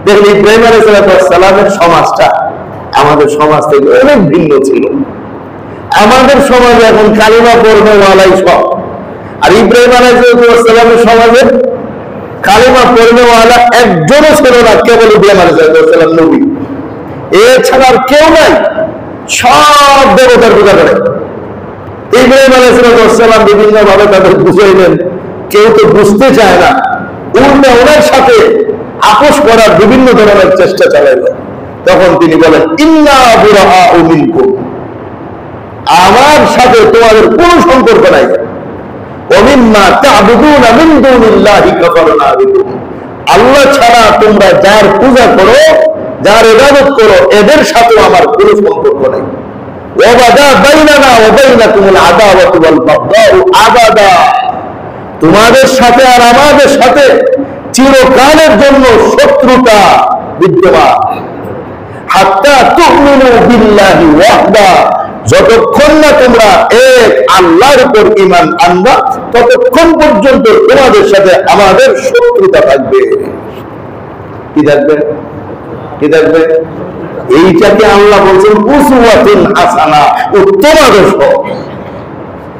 দেখুন ইব্রাহিম আলাইহিস সালামের সমাজটা আমাদের সমাজ থেকে অনেক ভিন্ন ছিল। আমাদের সমাজে এখন কালিমা পড়বে ওয়ালাই সব, আর ইব্রাহিম আলাইহিস সালামের সমাজে কালিমা পড়নেওয়ালা একজনও ছিল না, কেবল ইব্রাহিম আলাইহিস সালাম নবী, এছাড়া আর কেউ নাই। সব দেবতার পূজা করে। ইব্রাহিম আলাইহিস সালাম বিভিন্ন ভাবে তাদের বুঝাইলেন, কেউ তো বুঝতে চায় না, উল্টা ওনার সাথে আপোষ করার বিভিন্ন ধরনের চেষ্টা চালাইল। তখন তিনি বলেন, ইন্না বুরাআউ মিনকুম, আমার সাথে তোমাদের কোনো সম্পর্ক নাই। ওমিম্মা তা'বুদুনা মিন দুনিল্লাহি কাফারনা বিকুম, আল্লাহ ছাড়া তোমরা যার পূজা করো, যার ইবাদত করো, এদের সাথে আমার কোনো সম্পর্ক নাই। ওয়াবাদা বাইনানা ওয়া বাইনাকুমুল আদাওয়াতু ওয়াল বাগদাউ আবাদা, তোমাদের সাথে আর আমাদের সাথে চিরকালের জন্য শত্রুতা বিদ্যমান। হাত্তা তুমিনু বিল্লাহি ওয়াহদা, যতক্ষণ না তোমরা এক আল্লাহর উপর ঈমান আনবা, ততক্ষণ পর্যন্ত তোমাদের সাথে আমাদের শত্রুতা থাকবে। কি থাকবে? কি থাকবে? এইটাকে আল্লাহ বলছেন উসওয়াতুন হাসানা, উত্তম আদর্শ।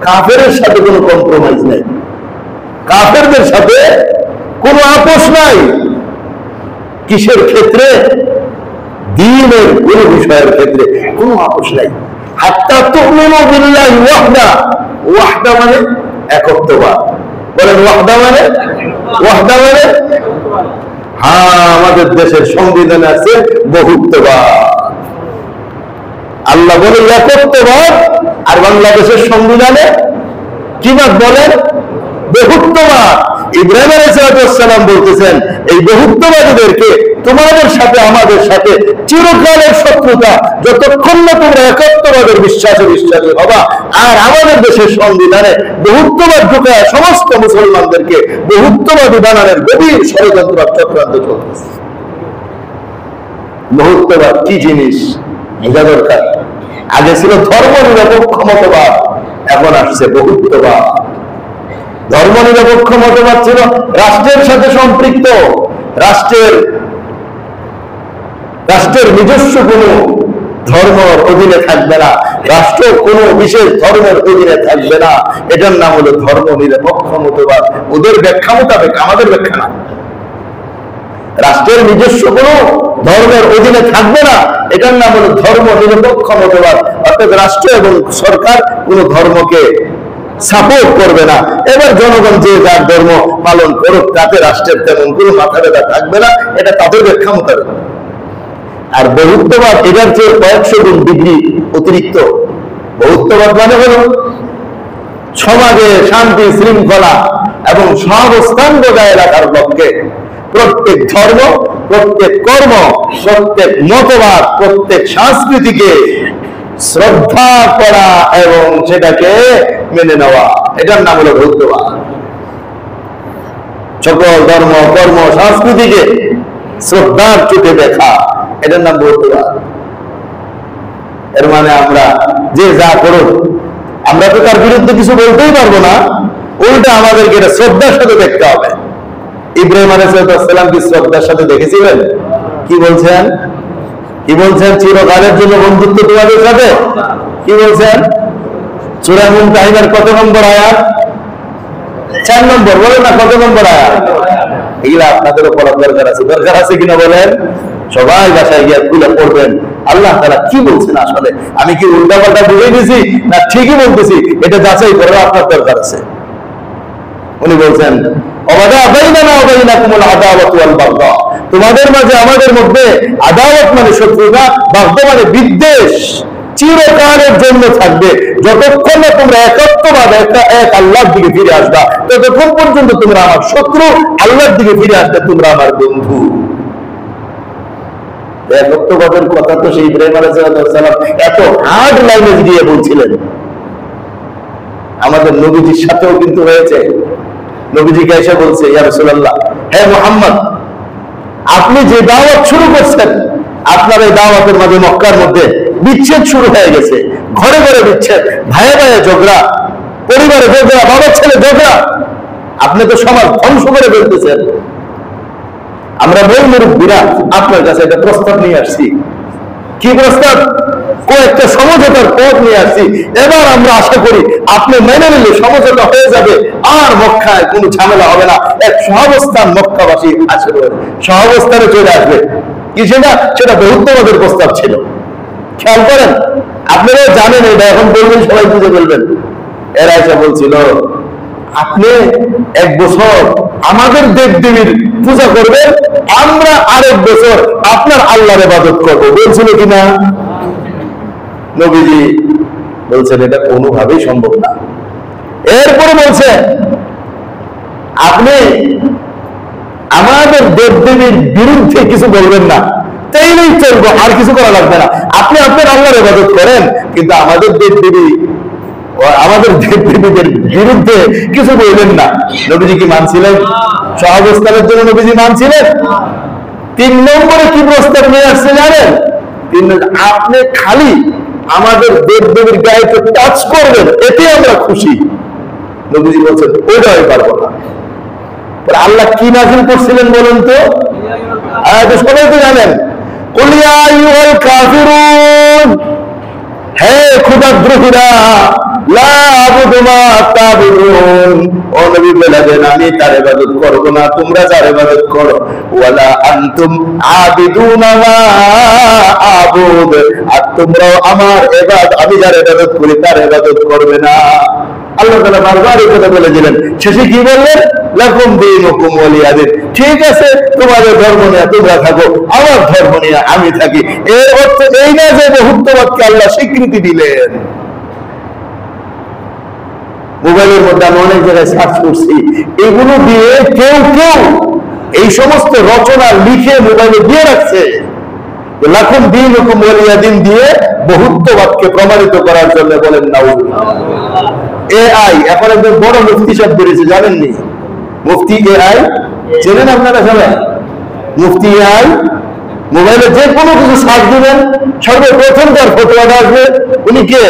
কাফেরের সাথে কোনো কম্প্রোমাইজ নাই, কাফেরদের সাথে কোনো আপোষ নাই। কিসের ক্ষেত্রে? দ্বীনের কোন বিষয়ের ক্ষেত্রে কোনো আপোষ নাই। হাত্তা তুমিনু বিল্লাহি ওয়াহদা, ওয়াহদা মানে একত্ববাদ। বলেন ওয়াহদা মানে? ওয়াহদা মানে? হ্যাঁ, আমাদের দেশের সংবিধানে আছে বহুত্ববাদ। আল্লাহ বলে একত্ববাদ, আর বাংলাদেশের সংবিধানে কি বাদ বলেন? বহুত্ববাদ। ইব্রাহিম আলাইহিস সালাম বলতেছেন, এই বহুত্ববাদীদেরকে তোমাদের সাথে আমাদের সাথে চিরকালের শত্রুতা, যতক্ষণ না তোমরা একত্ববাদের বিশ্বাসী হবা। আর আমাদের দেশের সংবিধানে বহুত্ববাদ ঢুকায় সমস্ত মুসলমানদেরকে বহুত্ববাদী বানানোর গভীর ষড়যন্ত্র চক্রান্ত চলতেছে। বহুত্ববাদ কি জিনিস বোঝা দরকার। আগে ছিল ধর্ম নিরপেক্ষ মতবাদ, এখন আসছে বহুত্ববাদ। ধর্ম নিরপেক্ষ মতবাদ ছিল রাষ্ট্রের সাথে সম্পৃক্ত, রাষ্ট্রের নিজস্ব কোন ধর্মের অধীনে থাকবে না, রাষ্ট্র কোন বিশেষ ধর্মের অধীনে থাকবে না। এটার নাম হলো ধর্ম নিরপেক্ষ মতবাদ। ওদের ব্যাখ্যা মোতাবেক, আমাদের ব্যাখ্যা না। রাষ্ট্রের নিজস্ব কোন ধর্মের অধীনে থাকবে না, এটার নাম হলো ধর্ম নিরপেক্ষ মতবাদ। অর্থাৎ রাষ্ট্র এবং সরকার কোন ধর্মকে সাপোর্ট করবে না। এবার জনগণ যে যার ধর্ম পালন করুক, তাতে রাষ্ট্রের তেমন কোনো মাথা ব্যথা থাকবে না, এটা তাদের ব্যাখ্যা মোতাবেক। আর বহুত্ববাদ এটার চেয়ে কয়েকশো গুণ ডিগ্রি অতিরিক্ত। বহুত্ববাদ মানে হলো সমাজে শান্তি শৃঙ্খলা এবং সহাবস্থান বজায় রাখার লক্ষ্যে প্রত্যেক ধর্ম, প্রত্যেক কর্ম, প্রত্যেক মতবাদ, প্রত্যেক সংস্কৃতিকে শ্রদ্ধা করা এবং সেটাকে মেনে নেওয়া, এটার নাম হলো বহুত্ববাদ। সকল ধর্ম, কর্ম, সংস্কৃতিকে শ্রদ্ধার চোখে দেখা, এটার নাম বহুত্ববাদ। এর মানে আমরা যে যা করুক, আমরা তো তার বিরুদ্ধে কিছু বলতেই পারবো না, উল্টা আমাদেরকে এটা শ্রদ্ধার সাথে দেখতে হবে। ইব্রাহিম আলাইহিস সালাম কি শ্রদ্ধার সাথে দেখেছিলেন? কি বলছেন? কি বলছেন? চিরকালের জন্য বন্ধুত্ব তোমাদের সাথে। কি বলছেন? সূরা মুমতাহিনার কত নম্বর আয়াত? 4 নম্বর। বলেন না কত নম্বর আয়াত? এগুলা আপনাদেরও পড়ার দরকার আছে। দরকার আছে কিনা বলেন? সবাই বাসায় গিয়ে খুলে পড়বেন আল্লাহ তাআলা কি বলছেন। আসলে আমি কি উল্টাপাল্টা বুঝে দিয়েছি না ঠিকই বলতেছি, এটা যাচাই করার আপনার দরকার আছে। উনি বলছেন, ওয়াবাদা বাইনানা ওয়া বাইনাকুমুল আদাওয়াতু ওয়াল বাগদা, তোমাদের মাঝে আমাদের মধ্যে আদাওয়াত মানে শত্রুতা, বাগদা মানে বিদ্বেষ চিরকালের জন্য থাকবে। যতক্ষণ না তোমরা একত্ববাদ, এক আল্লাহর দিকে ফিরে আসবা, ততক্ষণ পর্যন্ত তোমরা আমার শত্রু, আল্লাহর দিকে ফিরে আসবে তোমরা আমার বন্ধু। একত্ববাদের কথা তো সেই ইব্রাহিম আলাইহিস সালাম এত হার্ড ল্যাঙ্গুয়েজ দিয়ে বলছিলেন। আমাদের নবীজির সাথেও কিন্তু হয়েছে। নবীজিকে এসে বলছে, ইয়া রাসূলুল্লাহ, হে মুহাম্মদ, আপনি যে দাওয়াত শুরু করছেন, আপনার এই দাওয়াতের মাঝে মক্কার মধ্যে বিচ্ছেদ শুরু হয়ে গেছে। ঘরে ঘরে বিচ্ছেদ, ভাইয়ে ভাইয়ে ঝগড়া, পরিবারে ঝগড়া, বাবার ছেলে ঝগড়া। আপনি তো সমাজ ধ্বংস করে ফেলতেছেন। আমরা বই মুরব্বীরা আপনার কাছে একটা প্রস্তাব নিয়ে আসছি। কি প্রস্তাব? কয়েকটা সমঝোতার পথ নিয়ে আসছি। এবার আমরা আশা করি আপনি মেনে নিলে সমঝোতা হয়ে যাবে, আর মক্কায় কোনো ঝামেলা হবে না। এক সহাবস্থান মক্কাবাসী আসবে, সহাবস্থানে চলে আসবে। কি সেটা? সেটা বহুত্ববাদের প্রস্তাব ছিল। খেয়াল করেন, আপনারা জানেন এটা, এখন বলবেন সবাই বুঝে বলবেন। এরা এসে বলছিল, আপনি এক বছর আমাদের দেব দেবীর পূজা করবেন, আমরা আরেক বছর আপনার আল্লাহর ইবাদত করবো, বলছিল কিনা? নবীজি বলছেন এটা কোনোভাবেই সম্ভব না। এরপরে বলছে, আপনি আমাদের দেব দেবীর বিরুদ্ধে কিছু বলবেন না, তাইলেই চলবো, আর কিছু করা লাগবে না। আপনি আপনার আল্লাহর ইবাদত করেন, কিন্তু আমাদের দেব দেবী, আমাদের দেব দেবীদের বিরুদ্ধে কিছু বলবেন না। নবীজি কি মানছিলেন? সহাবস্থানের জন্য নবীজি মানছিলেন? 3 নম্বরে কি প্রস্তাব নিয়ে আসছে জানেন? আপনি খালি আমাদের দেব দেবীর গায়ে টাচ করবেন, এতে আমরা খুশি। নবীজি বলছেন ওইটা আমি পারবো না। আল্লাহ কি নাযিল করছিলেন বলেন তো? সবাই তো জানেন, কুল ইয়া আইয়ুহাল কাফিরুন, হে ক্ষুধাদ্রোহীরা, লা আবুদু মা তা'বুদুন, ও নবী বলে দেন আমি তার ইবাদত করব না, তোমরা যার ইবাদত করো। ওয়ালা আনতুম আবিদুনা মা আবুদ, আর তোমরাও আমার ইবাদত, আমি যার ইবাদত করি তার ইবাদত করবে না। আল্লাহ তাআলা বারবার এই কথা বলে দিলেন। শেষে কি বললেন? লাকুম দীনুকুম ওয়ালিয়া দীন, ঠিক আছে তোমাদের ধর্ম নিয়ে তোমরা থাকো, আমার ধর্ম নিয়ে আমি থাকি। এর অর্থ এই না যে বহুত্ববাদকে আল্লাহ স্বীকৃতি দিলেন। মোবাইলের মধ্যে আমি অনেক জায়গায় সার্চ করছি, এগুলো দিয়ে কেউ কেউ এই সমস্ত রচনা লিখে মোবাইলে দিয়ে রাখছে, লাকুম দীনুকুম ওয়ালিয়া দীন দিয়ে বহুত্ববাদকে প্রমাণিত করার জন্য বলেন নাউজুবিল্লাহ। এআই এখন একজন বড় মুফতি সাহেব বেরিয়েছে, জানেননি? মুফতি এআই চেনেন আপনারা সবাই? মুফতি এআই মোবাইলে যে কোনো কিছু সার্চ দিবেন, সর্বপ্রথম তার ফতোয়াটা আসবে, উনি কে?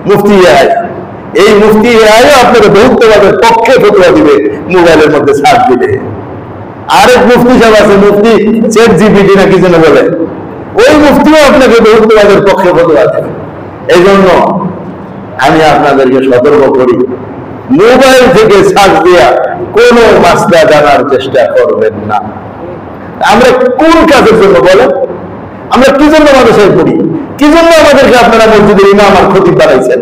মুফতি এআই। এই মুফতি এআই আপনাকে বহুত্ববাদের পক্ষে ফতোয়া দিবে মোবাইলের মধ্যে সার্চ দিলে। আরেক মুফতি সাহেব আছে, মুফতি চ্যাট জিপিটি না কি যেন বলে, ওই মুফতিও আপনাকে বহুত্ববাদের পক্ষে ফতোয়া দেবে। এই জন্য আমি আপনাদেরকে সতর্ক করি, মোবাইল থেকে সার্চ দিয়া কোন মাসলা জানার চেষ্টা করবেন না। আমরা কোন কাজের জন্য বলেন? আমরা কি জন্য মানুষের করি? কি জন্য আমাদেরকে আপনারা মসজিদের ইমাম আর খতিব বানাইছেন?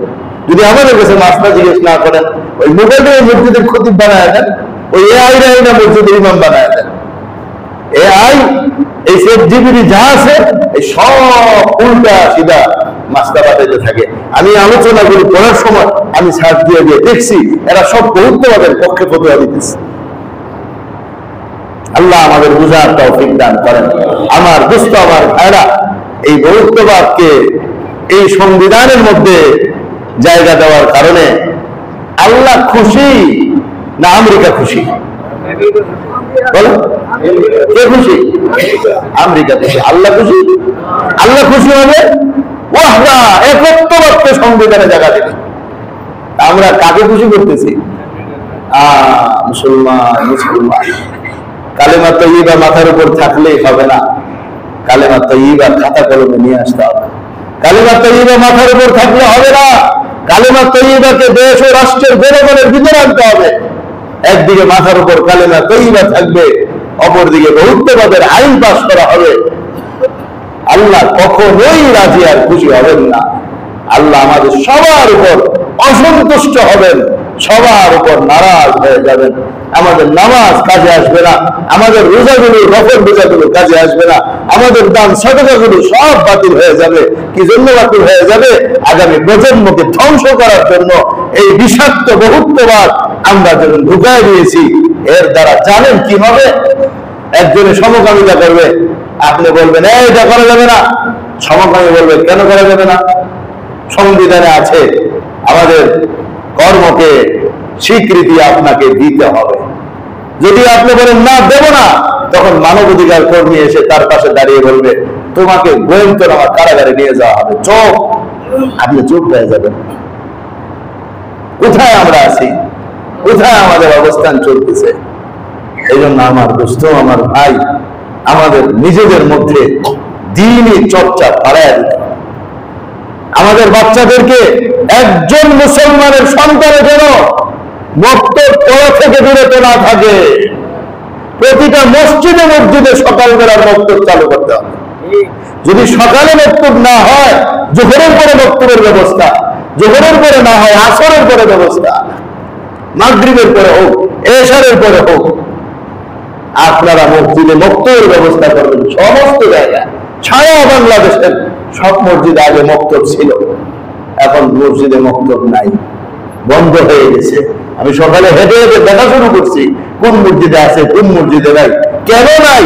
যদি আমাদের কাছে মাসলা জিজ্ঞেস না করেন, ওই মোবাইলে মসজিদের খতিব বানায় দেন, ওই এআই না মসজিদের ইমাম বানায় দেন। এআই এই চ্যাট জিপিটি যা আছে এই সব উল্টা সিধা মাসলা বাতাইতে থাকে। আমি আলোচনা করি, পড়ার সময় আমি সার্চ দিয়ে দিয়ে দেখছি এরা সব বহুত্ববাদের পক্ষে ফতোয়া দিতেছে। আল্লাহ আমাদের বুঝার তৌফিক দান করেন। আমার দোস্ত, আমার ভাইরা, এই বহুত্ববাদকে এই সংবিধানের মধ্যে জায়গা দেওয়ার কারণে আল্লাহ খুশি না আমেরিকা খুশি? বলো, কে খুশি? আমেরিকা খুশি। আল্লাহ খুশি? আল্লাহ খুশি হবে ওয়াহদা, একত্ববাদকে সংবিধানে জায়গা দেবে। আমরা কাকে খুশি করতেছি? মুসলমান। কালেমা তৈয়্যিবা মাথার উপর থাকলেই হবে না, কালেমা তৈয়্যিবা খাতা কলমে নিয়ে আসতে হবে। কালেমা তৈয়্যিবা মাথার উপর থাকলে হবে না, কালেমা তৈয়্যিবাকে দেশ ও রাষ্ট্রের জনগণের ভিতরে আনতে হবে। একদিকে মাথার উপর কালেমা তৈয়্যিবা থাকবে, অপরদিকে বহুত্ববাদের আইন পাস করা হবে। আল্লাহ কখনোই রাজি আর খুশি হবেন না। আল্লাহ আমাদের সবার উপর অসন্তুষ্ট হবেন, সবার উপর নারাজ হয়ে যাবেন। আমাদের নামাজ কাজে আসবে না, আমাদের রোজাগুলো, নফল রোজাগুলো কাজে আসবে না, আমাদের দান সাদকাগুলো সব বাতিল হয়ে যাবে। কি জন্য বাতিল হয়ে যাবে? আগামী প্রজন্মকে ধ্বংস করার জন্য এই বিষাক্ত বহুত্ববাদ আমরা যখন ঢুকায় দিয়েছি, এর দ্বারা জানেন কি হবে? একজনে সমকামিতা করবে, আপনি বলবেন এটা করা যাবে না। সমকামী বলবে কেন করা যাবে না? সংবিধানে আছে আমাদের কর্মকে স্বীকৃতি আপনাকে দিতে হবে। যদি আপনি বলেন না দেব না, তখন মানবাধিকার কর্মী এসে তার পাশে দাঁড়িয়ে বলবে তোমাকে গোয়েন্দা কারাগারে নিয়ে যাওয়া হবে। চোখ, আপনি চুপ হয়ে যাবেন। কোথায় আমরা আছি? কোথায় আমাদের অবস্থান চলতেছে? এই জন্য আমার দোস্ত, আমার ভাই, আমাদের নিজেদের মধ্যে দ্বীনি চর্চা বাড়ায় দিতে, আমাদের বাচ্চাদেরকে একজন মুসলমানের সন্তানের যেন মক্তব পড়া থেকে বিরত না থাকে। প্রতিটা মসজিদে মসজিদে সকালবেলার মক্তব চালু করতে হবে। যদি সকালে মক্তব না হয়, জোহরের পরে মক্তবের ব্যবস্থা, জোহরের পরে না হয় আসরের পরে ব্যবস্থা, মাগরিবের পরে হোক, এশারের পরে হোক, আপনারা মসজিদে মক্তবের ব্যবস্থা করবেন। সমস্ত জায়গায় সারা বাংলাদেশের সব মসজিদে আগে মক্তব ছিল, এখন মসজিদে মক্তব নাই, বন্ধ হয়ে গেছে। আমি সকালে হেঁটে হেঁটে দেখা শুরু করছি কোন মসজিদে আছে কোন মসজিদে নাই। কেন নাই?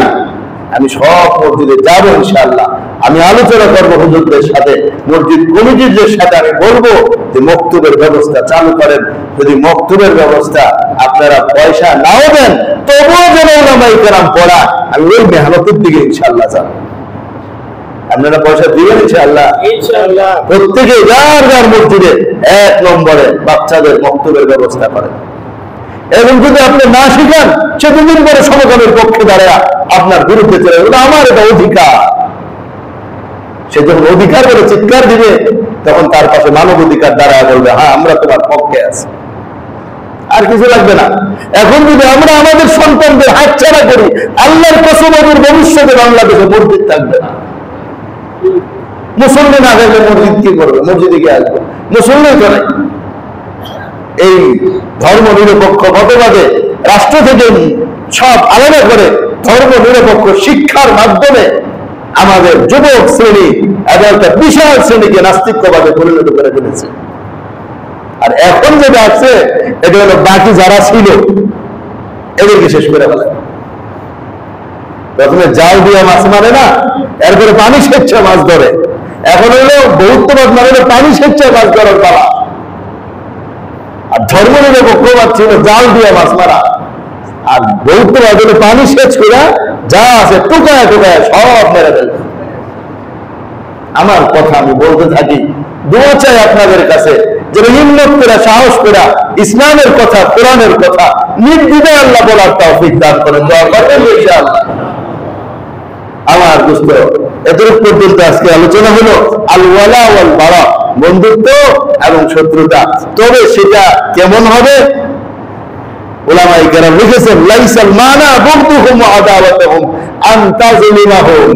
আমি সব মসজিদে যাবো ইনশাআল্লাহ। আমি আলোচনা করবো হুজুরদের সাথে, মসজিদ কমিটিদের সাথে আমি বলবো যে মক্তবের ব্যবস্থা চালু করেন। যদি মক্তবের ব্যবস্থা আপনারা পয়সা নাও দেন, তবুও যেন ওলামায়ে কেরাম পড়া, আমি ওই মেহনতের দিকে ইনশাআল্লাহ যাব। আপনারা পয়সা দিবেন ইনশাআল্লাহ? ইনশাআল্লাহ। প্রত্যেকে যার যার মসজিদে 1 নম্বরে বাচ্চাদের মক্তবের ব্যবস্থা করেন। এবং যদি আপনি না শিখান, সে দুদিন পরে সমকালের পক্ষে দাঁড়ায় আপনার বিরুদ্ধে চলে যাবে, আমার এটা অধিকার। সে যখন অধিকার বলে চিৎকার দিবে, তখন তার পাশে মানব অধিকার দাঁড়ায় বলবে, হ্যাঁ আমরা তোমার পক্ষে আছি, আর কিছু লাগবে না। এখন যদি আমরা আমাদের সন্তানদের হাতছাড়া করি, আল্লাহর কসম আমাদের ভবিষ্যতে বাংলাদেশে মসজিদ থাকবে না। মুসলমান না থাকলে মসজিদ কি করবে? মসজিদে গিয়ে আসবে, মুসলমান করে। এই ধর্ম নিরপেক্ষ মতবাদে রাষ্ট্র থেকে সব আলাদা করে ধর্ম নিরপেক্ষ শিক্ষার মাধ্যমে আমাদের যুবক শ্রেণী এবং একটা বিশাল শ্রেণীকে নাস্তিক্যবাদে পরিণত করে ফেলেছে। আর এখন যেটা আছে, এটা হলো বাকি যারা ছিল এদেরকে শেষ করে ফেলে। প্রথমে জাল দিয়ে মাছ মারে না, এরপরে পানি স্বেচ্ছা মাছ ধরে। এখন হলো বৌদ্ধবাদ মানে পানি স্বেচ্ছা মাছ ধরার পালা। আর ধর্ম নিরপেক্ষবাদ ছিল জাল দিয়ে মাছ মারা, আর বৌদ্ধবাদ হলো পানি সেচ করে যা আছে টুকায় টুকায় সব মেরে ফেলবে। আমার কথা আমি বলতে থাকি, দোয়া চাই আপনাদের কাছে, যে হিম্মত করে সাহস করে ইসলামের কথা, কোরআনের কথা নির্দ্বিধায় আল্লাহ বলার তৌফিক দান করেন। দোয়া করবেন ইনশাআল্লাহ। আমার দোস্ত, এতটুকু পর্যন্ত আজকে আলোচনা হলো আল ওয়ালা ওয়াল বারা, বন্ধুত্ব এবং শত্রুতা। তবে সেটা কেমন হবে? উলামায়ে কেরাম লিখেছেন, লাইসাল মানা বুগদুহুম ওয়া আদাওয়াতুহুম আন তাযলিমাহুম।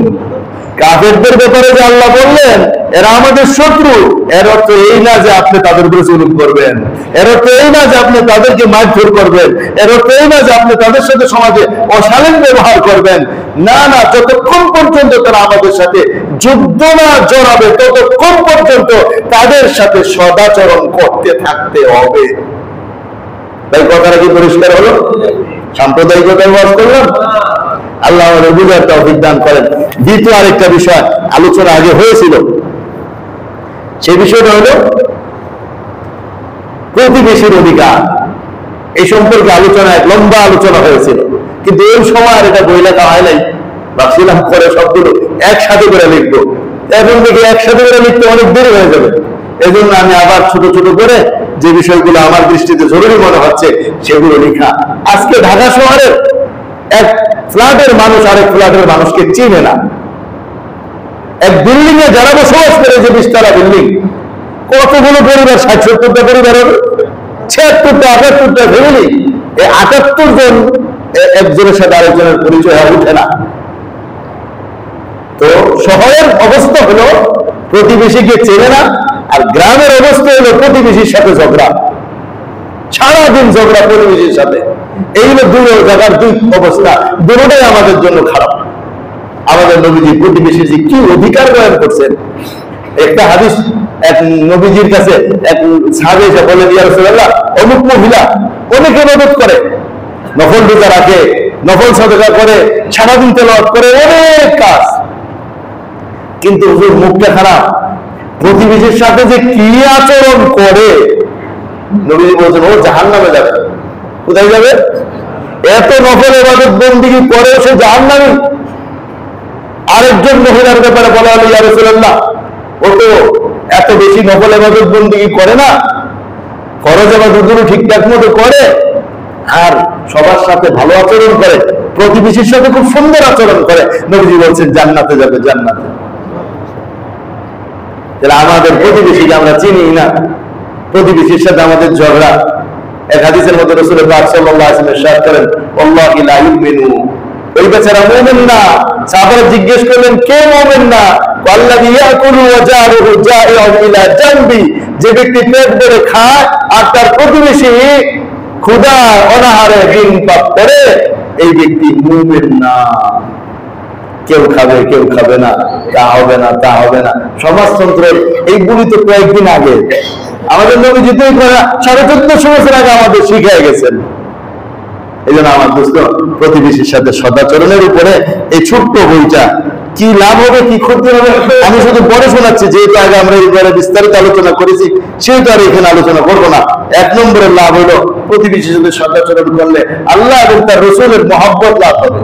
কাফেরদের ব্যাপারে যে আল্লাহ বললেন এরা আমাদের শত্রু, এর অর্থ এই না যে আপনি তাদের উপরে জুলুম করবেন, এর অর্থ এই না যে আপনি তাদেরকে মারধর করবেন, এর অর্থ এই না যে আপনি তাদের সাথে সমাজে অশালীন ব্যবহার করবেন। না না, যতক্ষণ পর্যন্ত তারা আমাদের সাথে যুদ্ধ না জড়াবে, ততক্ষণ পর্যন্ত তাদের সাথে সদাচরণ করতে থাকতে হবে। তাই কথাটা কি পরিষ্কার হলো? সাম্প্রদায়িকতার ওয়াজ করলাম, আল্লাহ আমাদের বুঝার তৌফিক দান করেন। দ্বিতীয় আরেকটা বিষয় আলোচনা আগে হয়েছিল, সেই বিষয়টা হলো প্রতিবেশীর অধিকার। এই সম্পর্কে আলোচনা, এক লম্বা আলোচনা হয়েছিল, কিন্তু এই সময় আর এটা বই লেখা হয় নাই। ভাবছিলাম পরে সবগুলো একসাথে করে লিখবো, এখন দেখি একসাথে করে লিখতে অনেক দেরি হয়ে যাবে। এজন্য আমি আবার ছোট ছোট করে যে বিষয়গুলো আমার দৃষ্টিতে জরুরি মনে হচ্ছে সেগুলো লেখা। আজকে ঢাকা শহরের এক ফ্ল্যাটের মানুষ আরেক ফ্ল্যাটের মানুষকে চিনে না। এক বিল্ডিং এ যারা বসবাস করে, যে 20 তলা বিল্ডিং, কতগুলো পরিবার, 60-70টা পরিবার, 76টা 78টা ফ্যামিলি, এই 78 জন একজনের সাথে আরেকজনের পরিচয় উঠে না। তো শহরের অবস্থা হলো প্রতিবেশীকে চেনে না, আর গ্রামের অবস্থা হলো প্রতিবেশীর সাথে ঝগড়া, সারাদিন ঝগড়া প্রতিবেশীর সাথে। এই হলো দুই জায়গার দুই অবস্থা, দুটোটাই আমাদের জন্য খারাপ। আমাদের নবীজি প্রতিবেশী যে কি অধিকার বয়ান করছেন। একটা হাদিস, এক নবীজির কাছে এক সাহাবী এসে বলেন, ইয়া রাসূলুল্লাহ, অমুক মহিলা অনেক ইবাদত করে, নফল রোজা রাখে, নফল সাদকা করে, সারাদিন তেলাওয়াত করে, অনেক কাজ, কিন্তু হুজুর মুখটা খারাপ, প্রতিবেশীর সাথে যে কি আচরণ করে। নবীজি বলছেন ও জাহান্নামে যাবে। কোথায় যাবে? এত নফল ইবাদত বন্দেগী করে সে জাহান্নামী। আরেকজন মহিলার ব্যাপারে বলা হলো, ইয়া রাসূলুল্লাহ, ও তো এত বেশি নফল ইবাদত বন্দেগী করে না, ফরজ ইবাদতগুলো ঠিকঠাক মতো করে, আর সবার সাথে ভালো আচরণ করে, প্রতিবেশীর সাথে খুব সুন্দর আচরণ করে। নবীজি বলছেন জান্নাতে যাবে, জান্নাতে। তাহলে আমাদের প্রতিবেশীকে আমরা চিনি না, প্রতিবেশীর সাথে আমাদের ঝগড়া। এক হাদিসের মধ্যে রাসূল পাক সাল্লাল্লাহু আলাইহি ওয়াসাল্লাম ইরশাদ করেন, আল্লাহু লা ইউমিনু, ওই বেচারা মুমিন না। সাহাবারা জিজ্ঞেস করলেন, কে মুমিন না? আল্লাযী ইয়াকুলু ওয়া জারুহু জাইউন ইলা জানবি, যে ব্যক্তি পেট ভরে খায় আর তার প্রতিবেশী ক্ষুধা অনাহারে দিন পার করে, এই ব্যক্তি মুমিন না। কেউ খাবে কেউ খাবে না, তা হবে না তা হবে না। সমাজতন্ত্রের এইগুলি তো কয়েকদিন আগে আমাদের নবী যেতেই করা 1450 বছর আগে আমাদের শিখিয়ে গেছেন। এই জন্য আমার দোস্ত, প্রতিবেশীর সাথে সদাচরণের উপরে এই ছোট্ট বইটা, কি লাভ হবে কি ক্ষতি হবে আমি শুধু পরে শোনাচ্ছি, যেহেতু আগে আমরা এই ব্যাপারে বিস্তারিত আলোচনা করেছি, সেহেতু আর এখানে আলোচনা করবো না। 1 নম্বরের লাভ হলো প্রতিবেশীর সাথে সদাচরণ করলে আল্লাহ এবং তার রাসূলের মহব্বত লাভ হবে।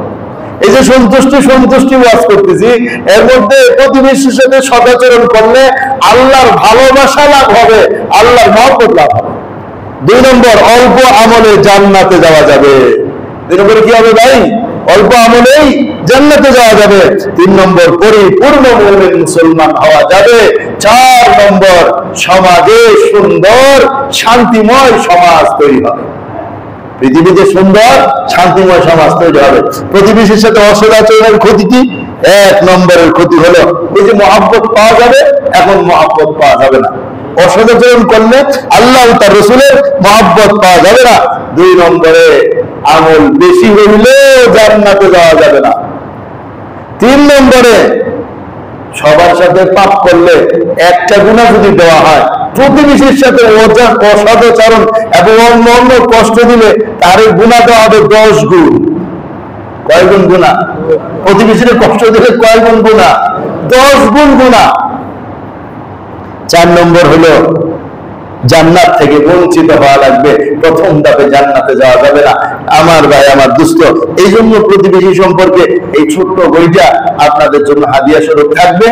এই যে সন্তুষ্টি ওয়াজ করতেছি, এর মধ্যে প্রতিবেশীর সাথে সদাচরণ করলে আল্লাহর ভালোবাসা লাভ হবে, আল্লাহর মহব্বত লাভ হবে। 2 নম্বর, অল্প আমলে জান্নাতে যাওয়া যাবে। 2 নম্বরে কি হবে ভাই? অল্প আমলেই জান্নাতে যাওয়া যাবে। 3 নম্বর, পরিপূর্ণ মুমিন মুসলমান হওয়া যাবে। 4 নম্বর, সমাজে সুন্দর শান্তিময় সমাজ তৈরি হবে। পৃথিবীতে সুন্দর শান্তিময় সমাজ তৈরি হবে। প্রতিবেশীর সাথে অসদাচরণের ক্ষতি কি? 1 নম্বরের ক্ষতি হলো ওই যে মহব্বত পাওয়া যাবে, এখন মহব্বত পাওয়া যাবে না। অসদাচরণ করলে আল্লাহ তার রাসূলের মহব্বত পাওয়া যাবে না। 2 নম্বরে, আমল বেশি হইলে জান্নাতে যাওয়া যাবে না। 3 নম্বরে, সবার সাথে পাপ করলে একটা গুনাহ যদি দেওয়া হয়, প্রতিবেশীর সাথে অসদাচরণ এবং অন্য কষ্ট দিলে তার গুনাহ দেওয়া হবে 10 গুণ। কয় গুণ গুনাহ? প্রতিবেশীর কষ্ট দিলে কয় গুণ গুনাহ? 10 গুণ গুনাহ। 4 নম্বর হলো জান্নাত থেকে বঞ্চিত হওয়া লাগবে। প্রথম ধাপে জান্নাতে যাওয়া যাবে না। আমার ভাই, আমার দোস্ত, এই জন্য প্রতিবেশী সম্পর্কে এই ছোট্ট বইটা আপনাদের জন্য হাদিয়া স্বরূপ থাকবে।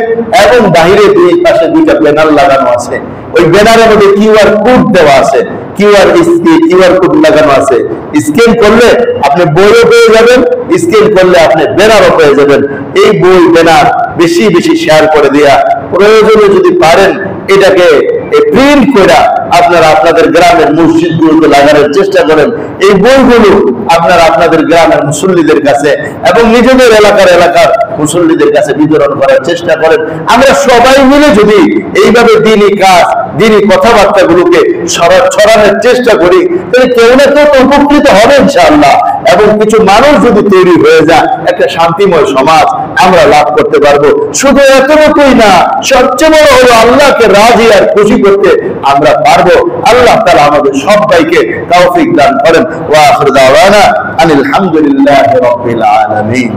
এবং বাহিরে 2 পাশে 2টা ব্যানার লাগানো আছে। ওই ব্যানারের মধ্যে কিউআর কোড দেওয়া আছে, কিউআর কোড লাগানো আছে। স্ক্যান করলে আপনি বইও পেয়ে যাবেন, স্ক্যান করলে আপনি ব্যানারও পেয়ে যাবেন। এই বই ব্যানার বেশি বেশি শেয়ার করে দিয়া, প্রয়োজনে যদি পারেন এটাকে প্রিন্ট করে আপনারা আপনাদের গ্রামের মসজিদগুলোতে লাগানোর চেষ্টা করেন। এই বইগুলো আপনারা আপনাদের গ্রামের মুসল্লিদের কাছে এবং নিজেদের এলাকার মুসল্লিদের কাছে বিতরণ করার চেষ্টা করেন। আমরা সবাই মিলে যদি এইভাবে দিনই কাজ, দিনই কথাবার্তা গুলোকে ছড়ানোর চেষ্টা করি, তাহলে কেউ না কেউ উপকৃত হবে ইনশাআল্লাহ। এবং কিছু মানুষ যদি তৈরি হয়ে যায়, একটা শান্তিময় সমাজ আমরা লাভ করতে পারবো। শুধু এতটুকুই না, সবচেয়ে বড় হলো আল্লাহকে রাজি আর খুশি করতে আমরা পারবো। আল্লাহ তাআলা আমাদের সবাইকে তৌফিক দান করেন। ওয়া আখিরু দাওয়ানা আনিল হামদুলিল্লাহি রাব্বিল আলামিন।